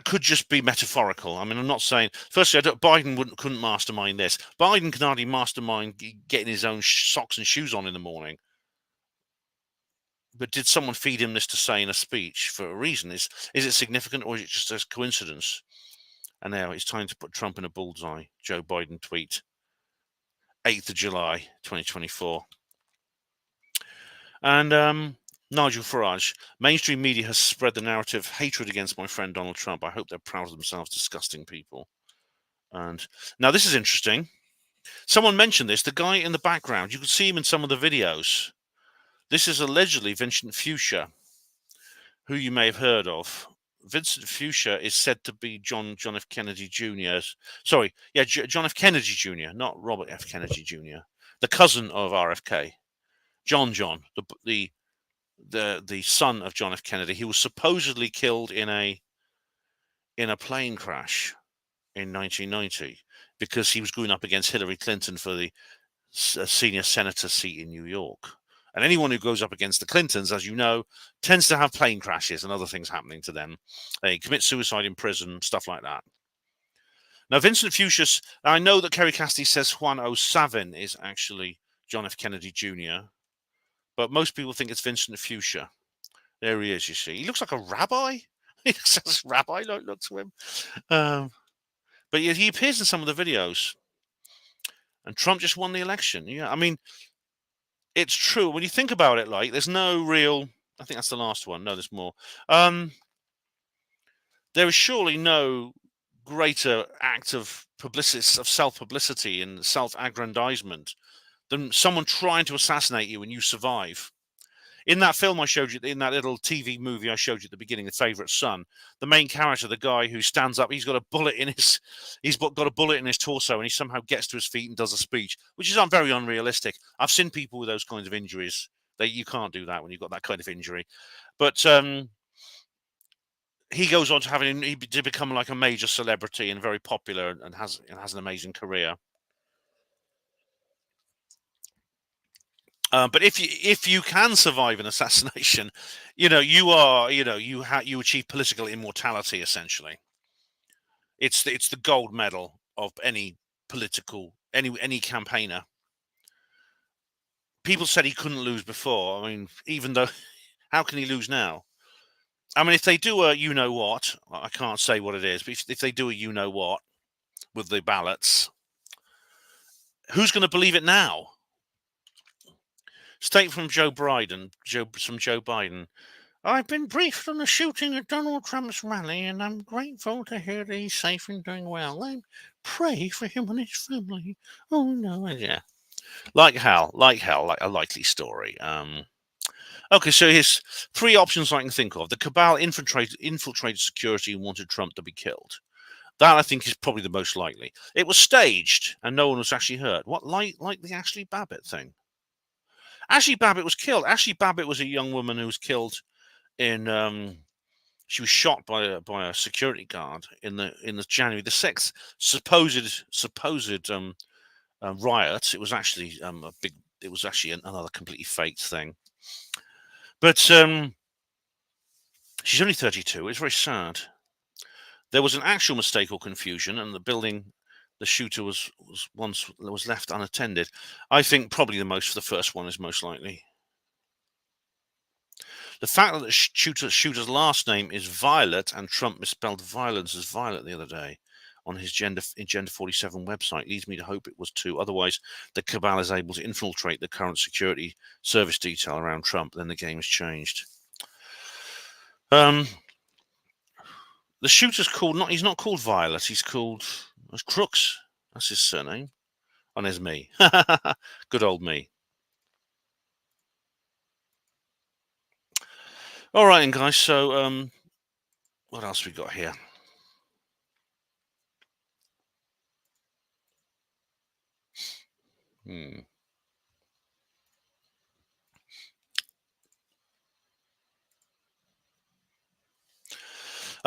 Speaker 1: could just be metaphorical. I mean, I'm not saying. Firstly, Biden couldn't mastermind this. Biden can hardly mastermind getting his own socks and shoes on in the morning. But did someone feed him this to say in a speech for a reason? Is it significant, or is it just a coincidence? And now it's time to put Trump in a bullseye. Joe Biden tweet, 8th of July, 2024. And Nigel Farage, mainstream media has spread the narrative hatred against my friend Donald Trump. I hope they're proud of themselves, disgusting people. And now this is interesting. Someone mentioned this. The guy in the background, you can see him in some of the videos. This is allegedly Vincent Fuchsia, who you may have heard of. Vincent Fuchsia is said to be John F. Kennedy Jr. Sorry, yeah, John F. Kennedy Jr., not Robert F. Kennedy Jr., the cousin of RFK. John, the son of John F. Kennedy. He was supposedly killed in a plane crash in 1990 because he was going up against Hillary Clinton for the senior senator seat in New York. And anyone who goes up against the Clintons, as you know, tends to have plane crashes and other things happening to them. They commit suicide in prison, stuff like that. Now, Vincent Fuchsia, I know that Kerry Cassidy says Juan O. Savin is actually John F. Kennedy Jr., but most people think it's Vincent Fuchsia. There he is, you see. He looks like a rabbi. He looks like a rabbi, look to him. But yeah, he appears in some of the videos. And Trump just won the election. Yeah, I mean, it's true. When you think about it, like, there's no real... I think that's the last one. No, there's more. There is surely no greater act of publicity, of self-publicity and self-aggrandizement than someone trying to assassinate you and you survive. In that film I showed you, in that little TV movie I showed you at the beginning, The Favourite Son, the main character, the guy who stands up, he's got a bullet in his torso, and he somehow gets to his feet and does a speech, which is very unrealistic. I've seen people with those kinds of injuries. You can't do that when you've got that kind of injury. But he goes on to become like a major celebrity and very popular, and has an amazing career. But if you can survive an assassination, you achieve political immortality. Essentially, it's the gold medal of any any campaigner. People said he couldn't lose before. I mean, even though, how can he lose now? I mean, if they do a you know what, I can't say what it is, but if they do a you know what with the ballots, who's going to believe it now? Statement from Joe Biden. I've been briefed on the shooting at Donald Trump's rally, and I'm grateful to hear that he's safe and doing well. I pray for him and his family. Oh no, yeah, like hell, like a likely story. Okay, so here's 3 options I can think of. The cabal infiltrated security and wanted Trump to be killed. That, I think, is probably the most likely. It was staged, and no one was actually hurt. What, like the Ashley Babbitt thing? Ashley Babbitt was killed. Ashley Babbitt was a young woman who was killed in. She was shot by a security guard in the January the 6th supposed riot. It was actually It was actually another completely faked thing. But she's only 32. It's very sad. There was an actual mistake or confusion, and the building the shooter was left unattended. I think probably the first one is most likely. The fact that the shooter's last name is Violet, and Trump misspelled violence as Violet the other day on his Gender 47 website leads me to hope it was too. Otherwise, the cabal is able to infiltrate the current security service detail around Trump. Then the game's changed. The shooter's he's not called Violet. He's called Crooks. That's his surname. And there's me. Good old me. All right, then, guys. So, what else we got here?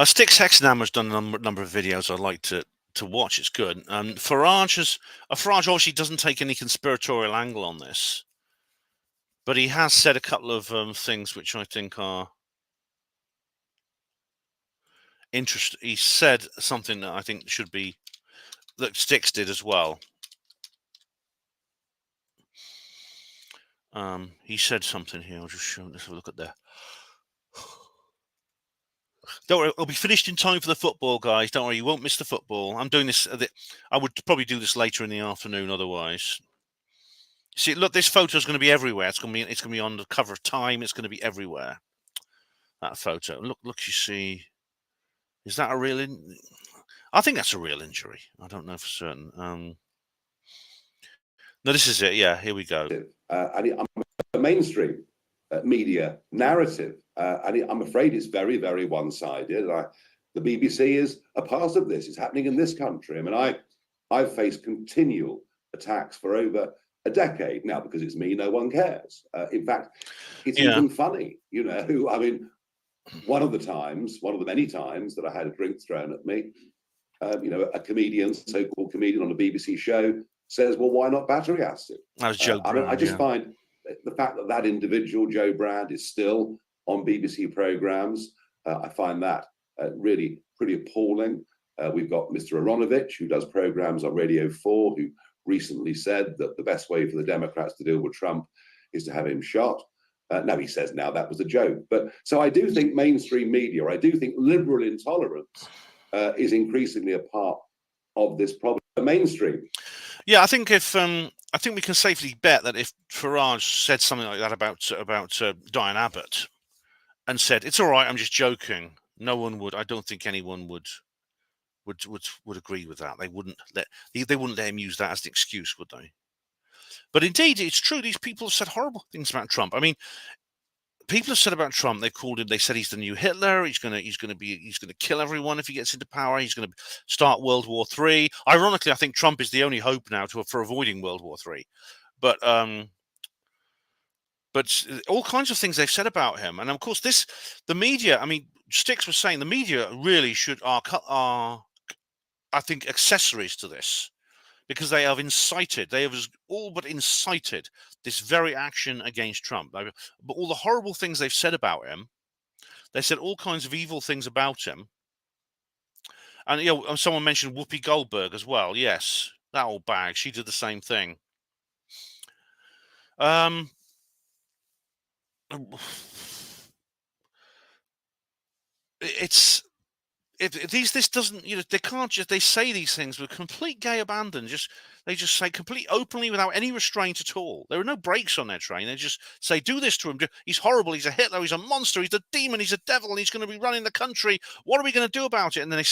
Speaker 1: Styx Hexenhammer has done a number of videos I'd like to watch. It's good. Farage obviously doesn't take any conspiratorial angle on this, but he has said a couple of things which I think are interesting. He said something that I think should be, that Styx did as well. He said something here. I'll just show. Let's have a look at there. Don't worry, it'll be finished in time for the football, guys. Don't worry, you won't miss the football. I'm doing this. I would probably do this later in the afternoon, otherwise. See, look, this photo is going to be everywhere. It's going to be on the cover of Time. It's going to be everywhere. That photo. Look. You see, is that a real? I think that's a real injury. I don't know for certain. No, this is it. Yeah, here we go.
Speaker 12: I'm a mainstream media narrative, and I'm afraid it's very, very one-sided. The BBC is a part of this. It's happening in this country. I mean, I've faced continual attacks for over a decade now because it's me. No one cares. In fact, it's even funny. I mean, one of the many times that I had a drink thrown at me, a comedian, so-called comedian on a BBC show, says, well, why not battery acid?
Speaker 1: That was Joe Brand.
Speaker 12: I just find the fact that individual, Joe Brand, is still on BBC programmes, I find that really pretty appalling. We've got Mr. Aronovich, who does programmes on Radio 4, who recently said that the best way for the Democrats to deal with Trump is to have him shot. Now he says now that was a joke. But so I do think mainstream media, I do think liberal intolerance is increasingly a part of this problem. Mainstream.
Speaker 1: Yeah, I think I think we can safely bet that if Farage said something like that about Diane Abbott and said, it's all right, I'm just joking, no one would, I don't think anyone would would agree with that. They wouldn't let him use that as the excuse, would they? But indeed, it's true. These people have said horrible things about Trump. I mean, people have said about Trump. They've called him. They said he's the new Hitler. He's gonna kill everyone if he gets into power. He's gonna start World War III. Ironically, I think Trump is the only hope now for avoiding World War III. But all kinds of things they've said about him, and of course, the media. I mean, Styx was saying the media really are I think accessories to this, because they have all but incited this very action against Trump. But all the horrible things they've said about him, they said all kinds of evil things about him. And someone mentioned Whoopi Goldberg as well. Yes, that old bag. She did the same thing. This doesn't, they can't just, they say these things with complete gay abandon. They just say complete openly without any restraint at all. There are no brakes on their train. They just say, do this to him. He's horrible. He's a Hitler. He's a monster. He's a demon. He's a devil. And he's going to be running the country. What are we going to do about it? And then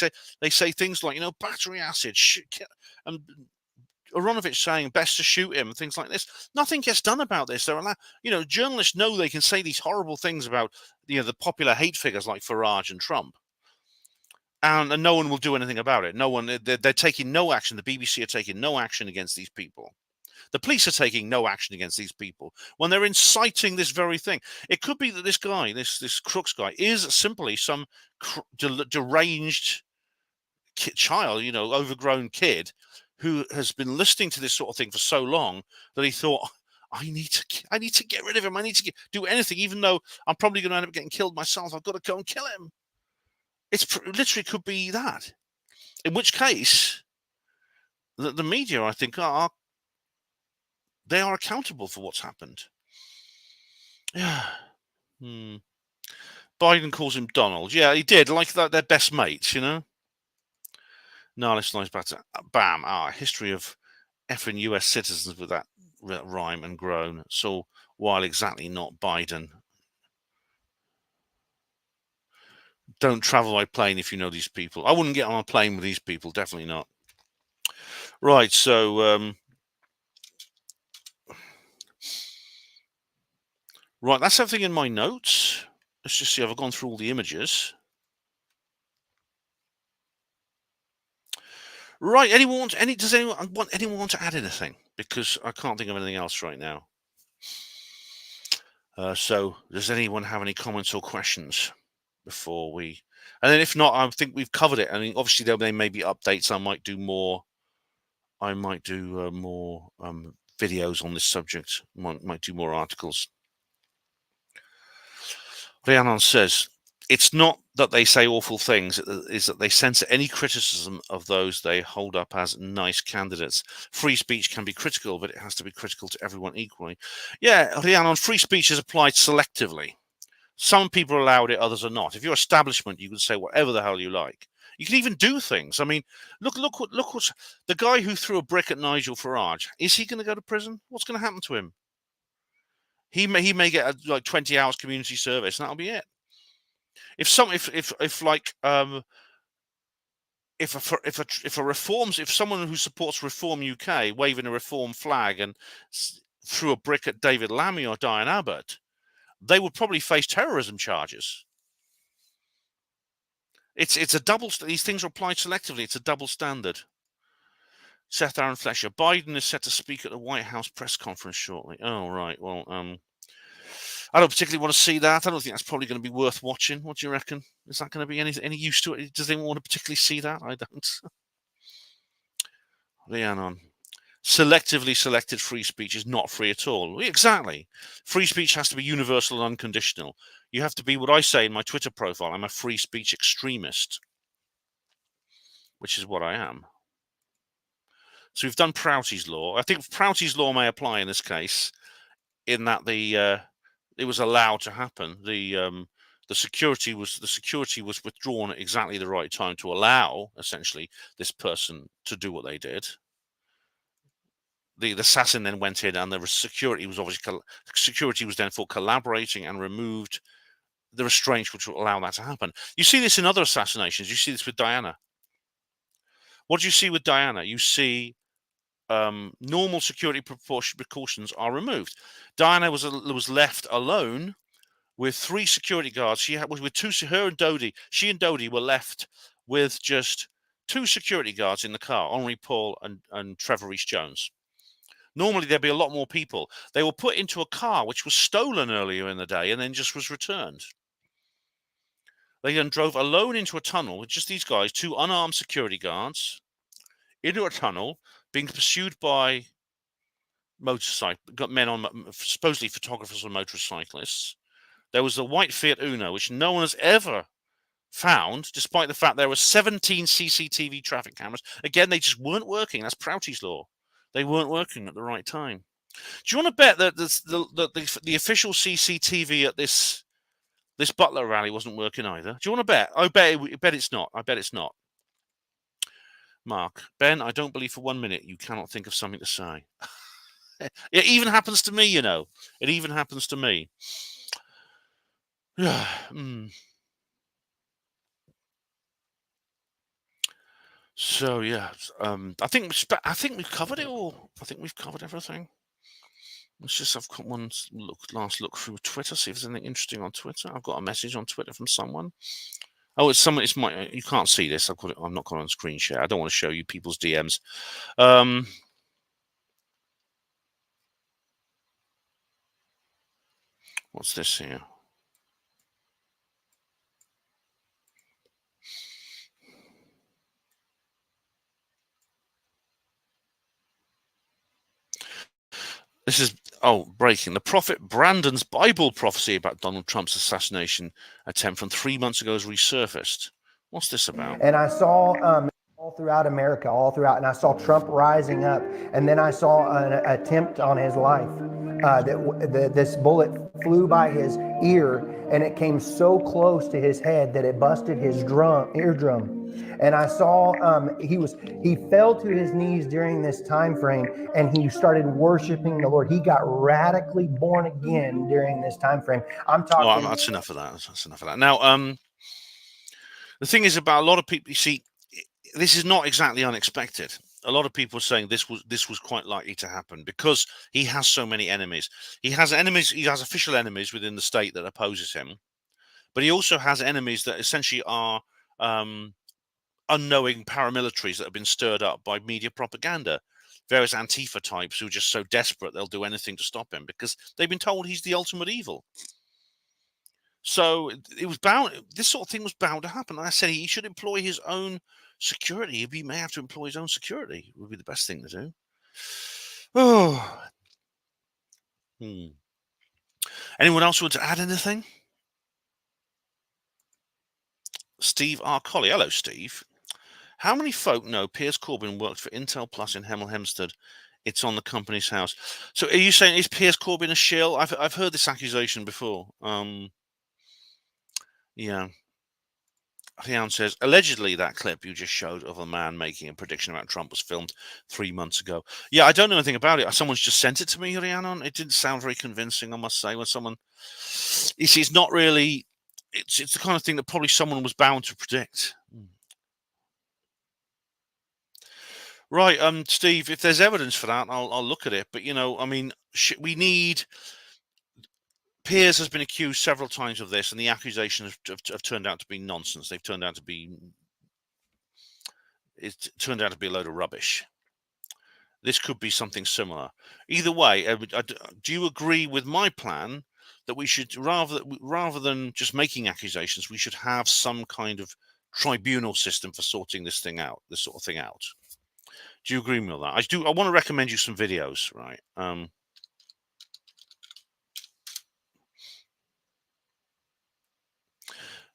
Speaker 1: they say things like, battery acid, and Aronovich saying best to shoot him, things like this. Nothing gets done about this. They're allowed, journalists know they can say these horrible things about the popular hate figures like Farage and Trump. And no one will do anything about it. No one. They're taking no action. The BBC are taking no action against these people. The police are taking no action against these people when they're inciting this very thing. It could be that this guy, this Crooks guy, is simply some deranged child, overgrown kid who has been listening to this sort of thing for so long that he thought, I need to get rid of him. I need to do anything, even though I'm probably going to end up getting killed myself. I've got to go and kill him. It's literally could be that. In which case, the media, I think, they are accountable for what's happened. Yeah. Biden calls him Donald. Yeah, he did. Like that, they're best mates, No, let's nice back to bam. History of effing US citizens with that rhyme and groan. So while exactly not Biden. Don't travel by plane if you know these people. I wouldn't get on a plane with these people. Definitely not. Right. So, right. That's everything in my notes. Let's just see. I've gone through all the images. Right. Does anyone want to add anything? Because I can't think of anything else right now. So does anyone have any comments or questions before we? And then if not, I think we've covered it. I mean, obviously there may be updates. I might do more videos on this subject. Might do more articles. Rhiannon says, it's not that they say awful things, it's that they censor any criticism of those they hold up as nice candidates. Free speech can be critical, but it has to be critical to everyone equally. Yeah, Rhiannon, free speech is applied selectively. Some people are allowed it, others are not. If you're establishment, you can say whatever the hell you like. You can even do things. I mean, look what's the guy who threw a brick at Nigel Farage. Is he going to go to prison? What's going to happen to him? He may get like 20 hours community service, and that'll be it. If someone who supports Reform UK waving a Reform flag and threw a brick at David Lammy or Diane Abbott, they would probably face terrorism charges. It's a double. These things are applied selectively. It's a double standard. Seth Aaron Fletcher. Biden is set to speak at the White House press conference shortly. Oh, right. Well, I don't particularly want to see that. I don't think that's probably going to be worth watching. What do you reckon? Is that going to be any use to it? Does anyone want to particularly see that? I don't. Rhiannon. Selectively selected free speech is not free at all. Exactly. Free speech has to be universal and unconditional. You have to be what I say in my Twitter profile. I'm a free speech extremist, which is what I am. So we've done Prouty's law. I think Prouty's law may apply in this case, in that it was allowed to happen. The security was withdrawn at exactly the right time to allow essentially this person to do what they did. The assassin then went in, and the security was then for collaborating and removed the restraints which will allow that to happen. You see this in other assassinations. You see this with Diana. What do you see with Diana? You see normal security precautions are removed. Diana was left alone with 3 security guards. She was with 2. Her and Dodie. She and Dodie were left with just 2 security guards in the car: Henri Paul and Trevor Rees-Jones. Normally there'd be a lot more people. They were put into a car which was stolen earlier in the day and then just was returned. They then drove alone into a tunnel with just these guys, 2 unarmed security guards, into a tunnel, being pursued by men on, supposedly photographers and motorcyclists. There was the white Fiat Uno, which no one has ever found, despite the fact there were 17 CCTV traffic cameras. Again, they just weren't working. That's Prouty's law. They weren't working at the right time. Do you want to bet that the official CCTV at this Butler rally wasn't working either? Do you want to bet? I bet it's not. I bet it's not. Mark, Ben, I don't believe for 1 minute you cannot think of something to say. It even happens to me, you know. It even happens to me. So yeah, I think we've covered it all. I think we've covered everything. Let's just have one last look through Twitter, see if there's anything interesting on Twitter. I've got a message on Twitter from someone. Oh, it's someone. You can't see this. I'm not going on screen share. I don't want to show you people's DMs. What's this here? This is, breaking. The prophet Brandon's Bible prophecy about Donald Trump's assassination attempt from 3 months ago has resurfaced. What's this about?
Speaker 13: And I saw all throughout America, and I saw Trump rising up, and then I saw an attempt on his life. This bullet flew by his ear, and it came so close to his head that it busted his eardrum. And I saw he fell to his knees during this time frame, and he started worshiping the Lord. He got radically born again during this time frame. I'm talking.
Speaker 1: Oh, that's enough of that. That's enough of that. Now, the thing is about a lot of people. You see, this is not exactly unexpected. A lot of people are saying this was quite likely to happen because he has so many enemies. He has enemies. He has official enemies within the state that opposes him, but he also has enemies that essentially are unknowing paramilitaries that have been stirred up by media propaganda. Various Antifa types who are just so desperate they'll do anything to stop him because they've been told he's the ultimate evil. So it was bound. This sort of thing was bound to happen. Like I said, he should employ his own security. He may have to employ his own security. Would be the best thing to do. Oh. Anyone else want to add anything? Steve R. Colley. Hello, Steve. How many folk know Piers Corbyn worked for Intel Plus in Hemel Hempstead? It's on the company's house. So are you saying is Piers Corbyn a shill? I've heard this accusation before. Yeah. Rian says, allegedly that clip you just showed of a man making a prediction about Trump was filmed 3 months ago. Yeah, I don't know anything about it. Someone's just sent it to me, Rian. It didn't sound very convincing, I must say. When someone, you see, it's not really, it's the kind of thing that probably someone was bound to predict. Right, Steve, if there's evidence for that, I'll look at it. But, you know, I mean, we need... Piers has been accused several times of this, and the accusations have turned out to be nonsense. They've turned out to be... It turned out to be a load of rubbish. This could be something similar. Either way, do you agree with my plan that we should, rather than just making accusations, we should have some kind of tribunal system for sorting this sort of thing out? Do you agree with that? I do. I want to recommend you some videos, right?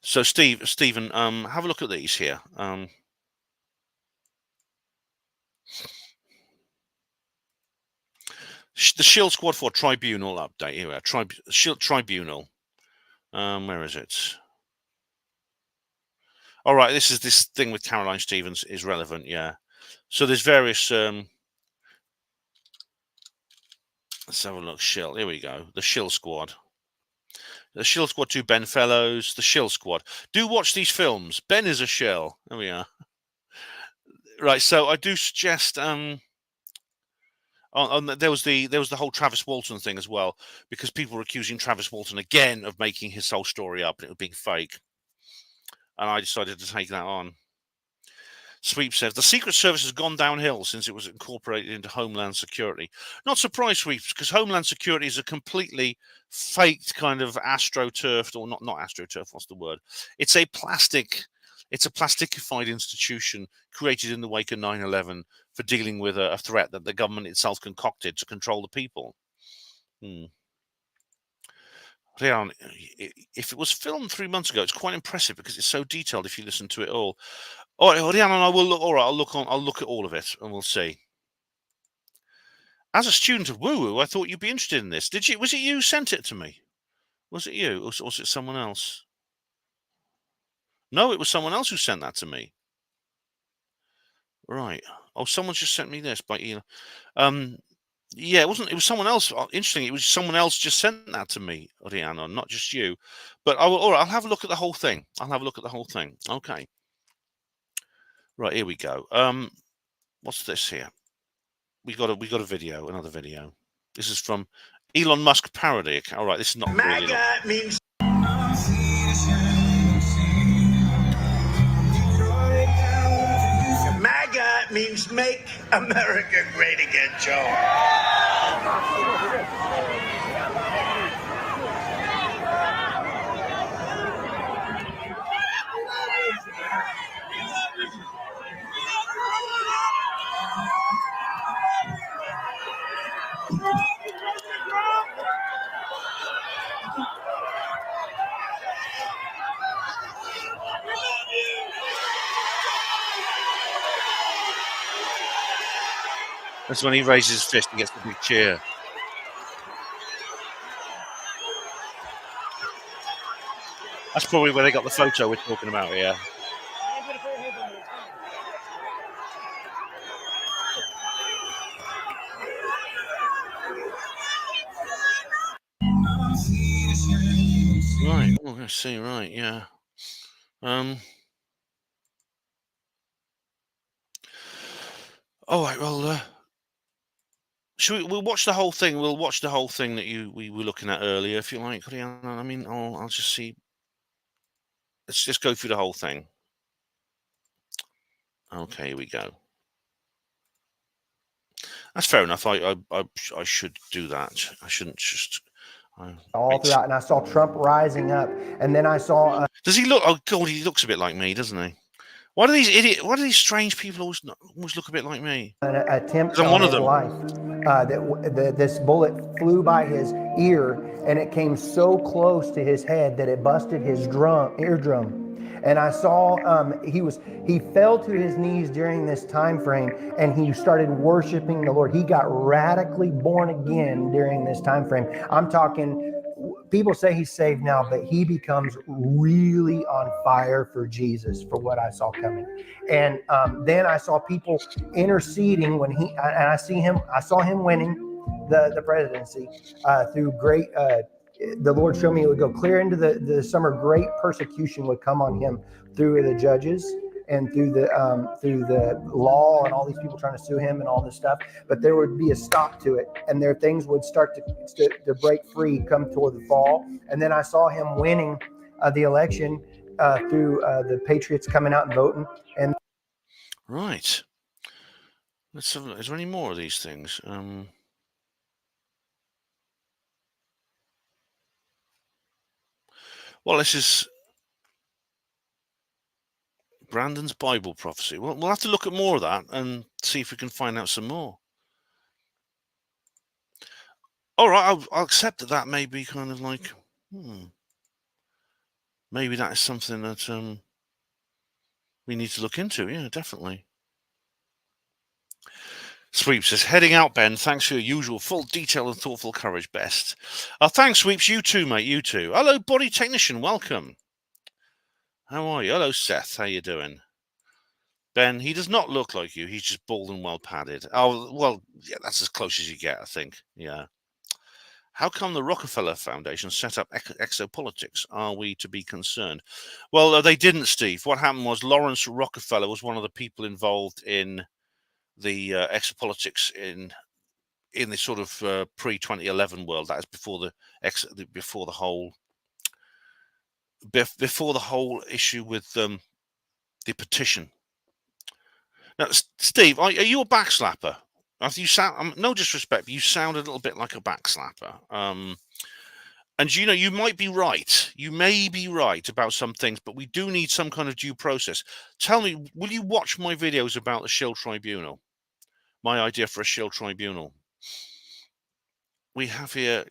Speaker 1: So, Stephen, have a look at these here. The Shield Squad 4 Tribunal update. Here we are. Shield Tribunal. Where is it? All right, this thing with Caroline Stevens is relevant, yeah. So there's various... let's have a look. Shield. Here we go. The Shield Squad. The Shield Squad 2, Ben Fellows. The Shield Squad. Do watch these films. Ben is a shill. There we are. Right, so I do suggest there was the whole Travis Walton thing as well, because people were accusing Travis Walton again of making his whole story up and it was being fake, and I decided to take that on. Sweep says the Secret Service has gone downhill since it was incorporated into Homeland Security. Not surprised, Sweeps, because Homeland Security is a completely faked kind of astroturfed, or not astroturf. What's the word? It's a plasticified institution created in the wake of 9/11 for dealing with a threat that the government itself concocted to control the people. Rian, if it was filmed 3 months ago, it's quite impressive because it's so detailed if you listen to it all. All right, Rian, and I will look. All right, I'll look at all of it, and we'll see. As a student of Woo Woo, I thought you'd be interested in this. Did you? Was it you who sent it to me? Was it you, or was it someone else? No, it was someone else who sent that to me. Right. Oh, someone's just sent me this by email. Yeah, it wasn't. It was someone else. Interesting. It was someone else just sent that to me, Rihanna, not just you. But I will. All right, I'll have a look at the whole thing. Okay. Right, here we go. What's this here? We got a video, another video. This is from Elon Musk parody. All right, this is not really.
Speaker 6: MAGA means. MAGA means Make America Great Again, Joe.
Speaker 1: That's when he raises his fist and gets the big cheer. That's probably where they got the photo we're talking about here. Right. Oh, let's see. Right. Yeah. All right. Well, we'll watch the whole thing. We'll watch the whole thing that we were looking at earlier, if you like. I mean, I'll just see. Let's just go through the whole thing. Okay, here we go. That's fair enough. I should do that. I shouldn't just.
Speaker 13: All throughout, and I saw Trump rising up, and then I saw.
Speaker 1: Does he look? Oh God, he looks a bit like me, doesn't he? Why do these strange people always look a bit like me?
Speaker 13: An attempt
Speaker 1: I'm
Speaker 13: on
Speaker 1: one of
Speaker 13: his
Speaker 1: them.
Speaker 13: life. This bullet flew by his ear, and it came so close to his head that it busted his eardrum. And I saw he fell to his knees during this time frame, and he started worshiping the Lord. He got radically born again during this time frame. I'm talking. People say he's saved now, but he becomes really on fire for Jesus, for what I saw coming. And then I saw people interceding when I saw him winning the presidency through great. The Lord showed me it would go clear into the summer. Great persecution would come on him through the judges and through the law and all these people trying to sue him and all this stuff. But there would be a stop to it, and there things would start to break free come toward the fall. And then I saw him winning the election through the Patriots coming out and voting. And
Speaker 1: right, let's have a look. Is there any more of these things? Well, this is Brandon's Bible prophecy. Well, we'll have to look at more of that and see if we can find out some more. All right, I'll accept that may be kind of like, maybe that is something that we need to look into. Yeah, definitely. Sweeps says, heading out, Ben. Thanks for your usual full detail and thoughtful courage. Best. Thanks, Sweeps. You too, mate. You too. Hello, Body Technician. Welcome. How are you? Hello, Seth. How you doing? Ben, he does not look like you. He's just bald and well padded. Oh, well, yeah, that's as close as you get, I think. Yeah. How come the Rockefeller Foundation set up exopolitics? Are we to be concerned? Well, they didn't, Steve. What happened was Lawrence Rockefeller was one of the people involved in the exopolitics in the sort of pre-2011 world. That is before the whole issue with the petition. Now, Steve, are you a backslapper? You sound, no disrespect, but you sound a little bit like a backslapper. And you might be right. You may be right about some things, but we do need some kind of due process. Tell me, will you watch my videos about the Shield Tribunal? My idea for a Shield Tribunal. We have here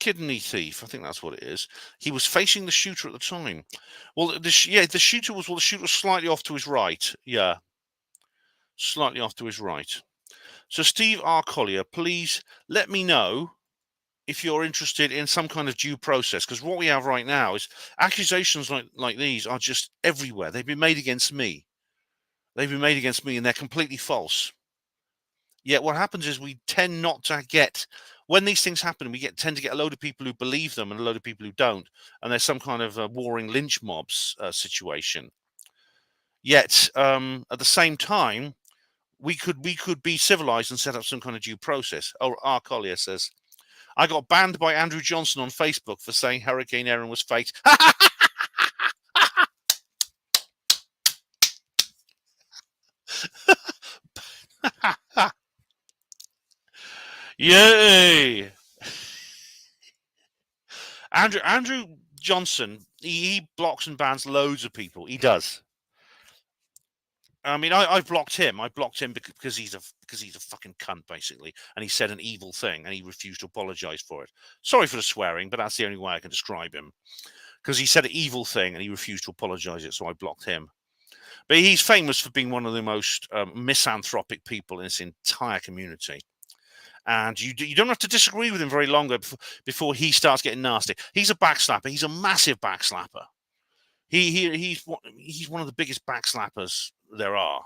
Speaker 1: Kidney Thief. I think that's what it is. He was facing the shooter at the time. Well, the shooter was slightly off to his right. Yeah, slightly off to his right. So Steve R. Collier, please let me know if you're interested in some kind of due process, because what we have right now is accusations like these are just everywhere. They've been made against me. They've been made against me, and they're completely false. Yet what happens is we tend not to get, when these things happen, we tend to get a load of people who believe them and a load of people who don't, and there's some kind of warring lynch mobs situation. Yet at the same time, we could be civilized and set up some kind of due process. Oh, R. Collier says, I got banned by Andrew Johnson on Facebook for saying Hurricane Erin was fake. Yay! Andrew Johnson, he blocks and bans loads of people. He does. I mean, I've blocked him. I blocked him because he's a fucking cunt, basically, and he said an evil thing, and he refused to apologize for it. Sorry for the swearing, but that's the only way I can describe him. Because he said an evil thing, and he refused to apologize it, so I blocked him. But he's famous for being one of the most misanthropic people in this entire community. And you don't have to disagree with him very long before he starts getting nasty. He's a backslapper. He's a massive backslapper. He's one of the biggest backslappers there are.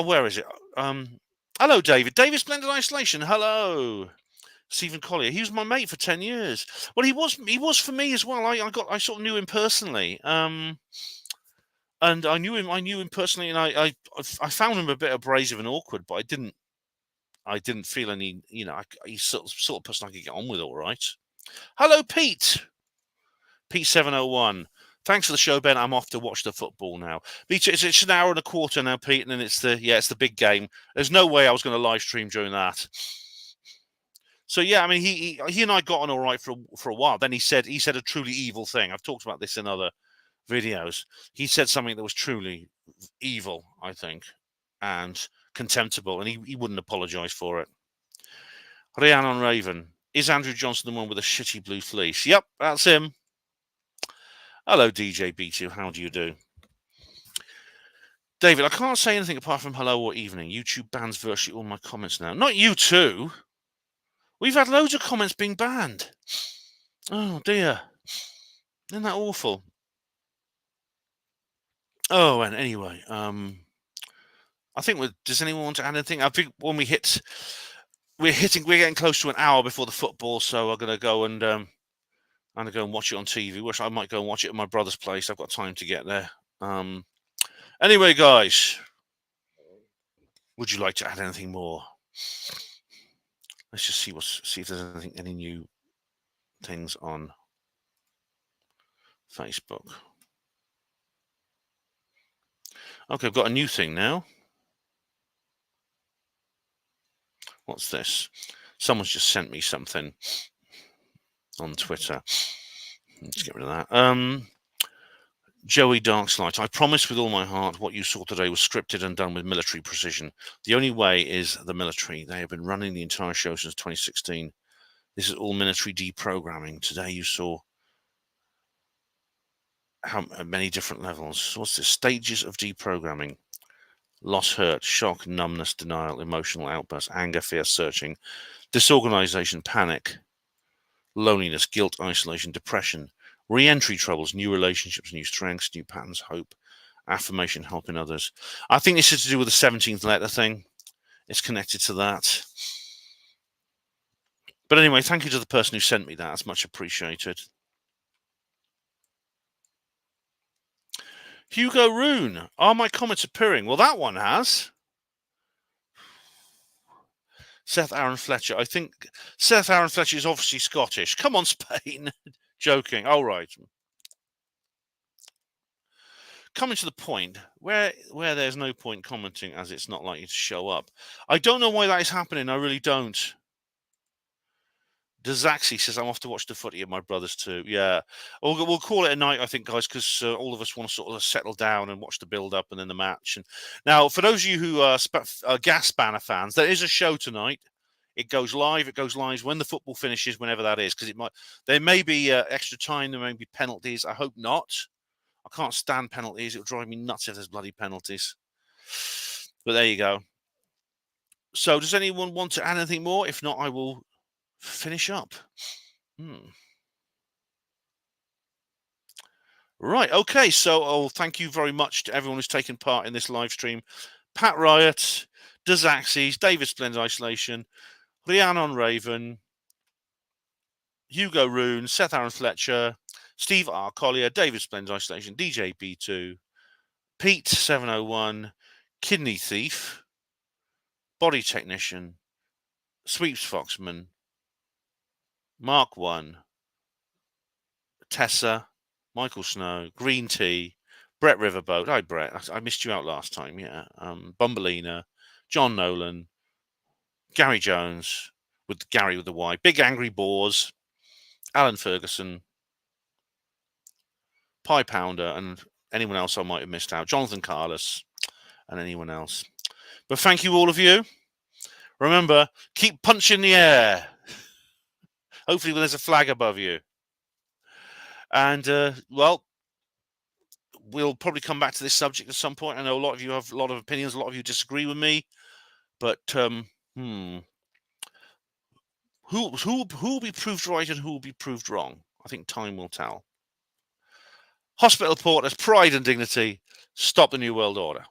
Speaker 1: Where is it? Hello, David. David Splendid Isolation. Hello, Stephen Collier. He was my mate for 10 years. Well, he was for me as well. I sort of knew him personally. And I knew him personally, and I found him a bit abrasive and awkward, but I didn't feel any, he's sort of person I could get on with all right. Hello, Pete. Pete 701. Thanks for the show, Ben. I'm off to watch the football now. It's an hour and a quarter now, Pete, and then it's the big game. There's no way I was going to live stream during that. So yeah, I mean, he and I got on all right for a while. Then he said a truly evil thing. I've talked about this in other videos. He said something that was truly evil, I think, and contemptible, and he wouldn't apologize for it. Rhiannon Raven. Is Andrew Johnson the one with a shitty blue fleece? Yep, that's him. Hello, DJ B2. How do you do? David, I can't say anything apart from hello or evening. YouTube bans virtually all my comments now. Not you too. We've had loads of comments being banned. Oh, dear. Isn't that awful? Oh, and anyway, I think does anyone want to add anything? I think when we're getting close to an hour before the football, so I'm gonna go and watch it on TV. Wish I might go and watch it at my brother's place. I've got time to get there. Anyway, guys, would you like to add anything more? Let's just see if there's any new things on Facebook. Okay, I've got a new thing now. What's this? Someone's just sent me something on Twitter. Let's get rid of that. Joey Darkslight, I promise with all my heart what you saw today was scripted and done with military precision. The only way is the military. They have been running the entire show since 2016. This is all military deprogramming. Today you saw how many different levels. What's this? Stages of deprogramming. Loss, hurt, shock, numbness, denial, emotional outburst, anger, fear, searching, disorganization, panic, loneliness, guilt, isolation, depression, re-entry troubles, new relationships, new strengths, new patterns, hope, affirmation, helping others. I think this is to do with the 17th letter thing. It's connected to that. But anyway, thank you to the person who sent me that. That's much appreciated. Hugo Rune, are my comments appearing? Well, that one has. Seth Aaron Fletcher. I think Seth Aaron Fletcher is obviously Scottish. Come on, Spain. Joking. All right. Coming to the point where there's no point commenting as it's not likely to show up. I don't know why that is happening. I really don't. Dezaxi says, I'm off to watch the footy of my brothers too. Yeah. We'll call it a night, I think, guys, because all of us want to sort of settle down and watch the build-up and then the match. And now, for those of you who are Gas Banner fans, there is a show tonight. It goes live. It goes live when the football finishes, whenever that is, because there may be extra time. There may be penalties. I hope not. I can't stand penalties. It'll drive me nuts if there's bloody penalties. But there you go. So does anyone want to add anything more? If not, I will finish up. Right. Okay. So thank you very much to everyone who's taken part in this live stream. Pat Riot, Dezaxis, David Splendid Isolation, Rhiannon Raven, Hugo Rune, Seth Aaron Fletcher, Steve R. Collier, David Splendid Isolation, DJ B2, Pete 701, Kidney Thief, Body Technician, Sweeps Foxman, Mark 1, Tessa, Michael Snow, Green Tea, Brett Riverboat. Hi, Brett. I missed you out last time. Yeah. Bumbelina, John Nolan, Gary Jones, with Gary with the Y, Big Angry Boars, Alan Ferguson, Pie Pounder, and anyone else I might have missed out. Jonathan Carlos, and anyone else. But thank you, all of you. Remember, keep punching the air. Hopefully, when there's a flag above you. And, well, we'll probably come back to this subject at some point. I know a lot of you have a lot of opinions. A lot of you disagree with me. But, who will be proved right and who will be proved wrong? I think time will tell. Hospital Porters, pride and dignity. Stop the New World Order.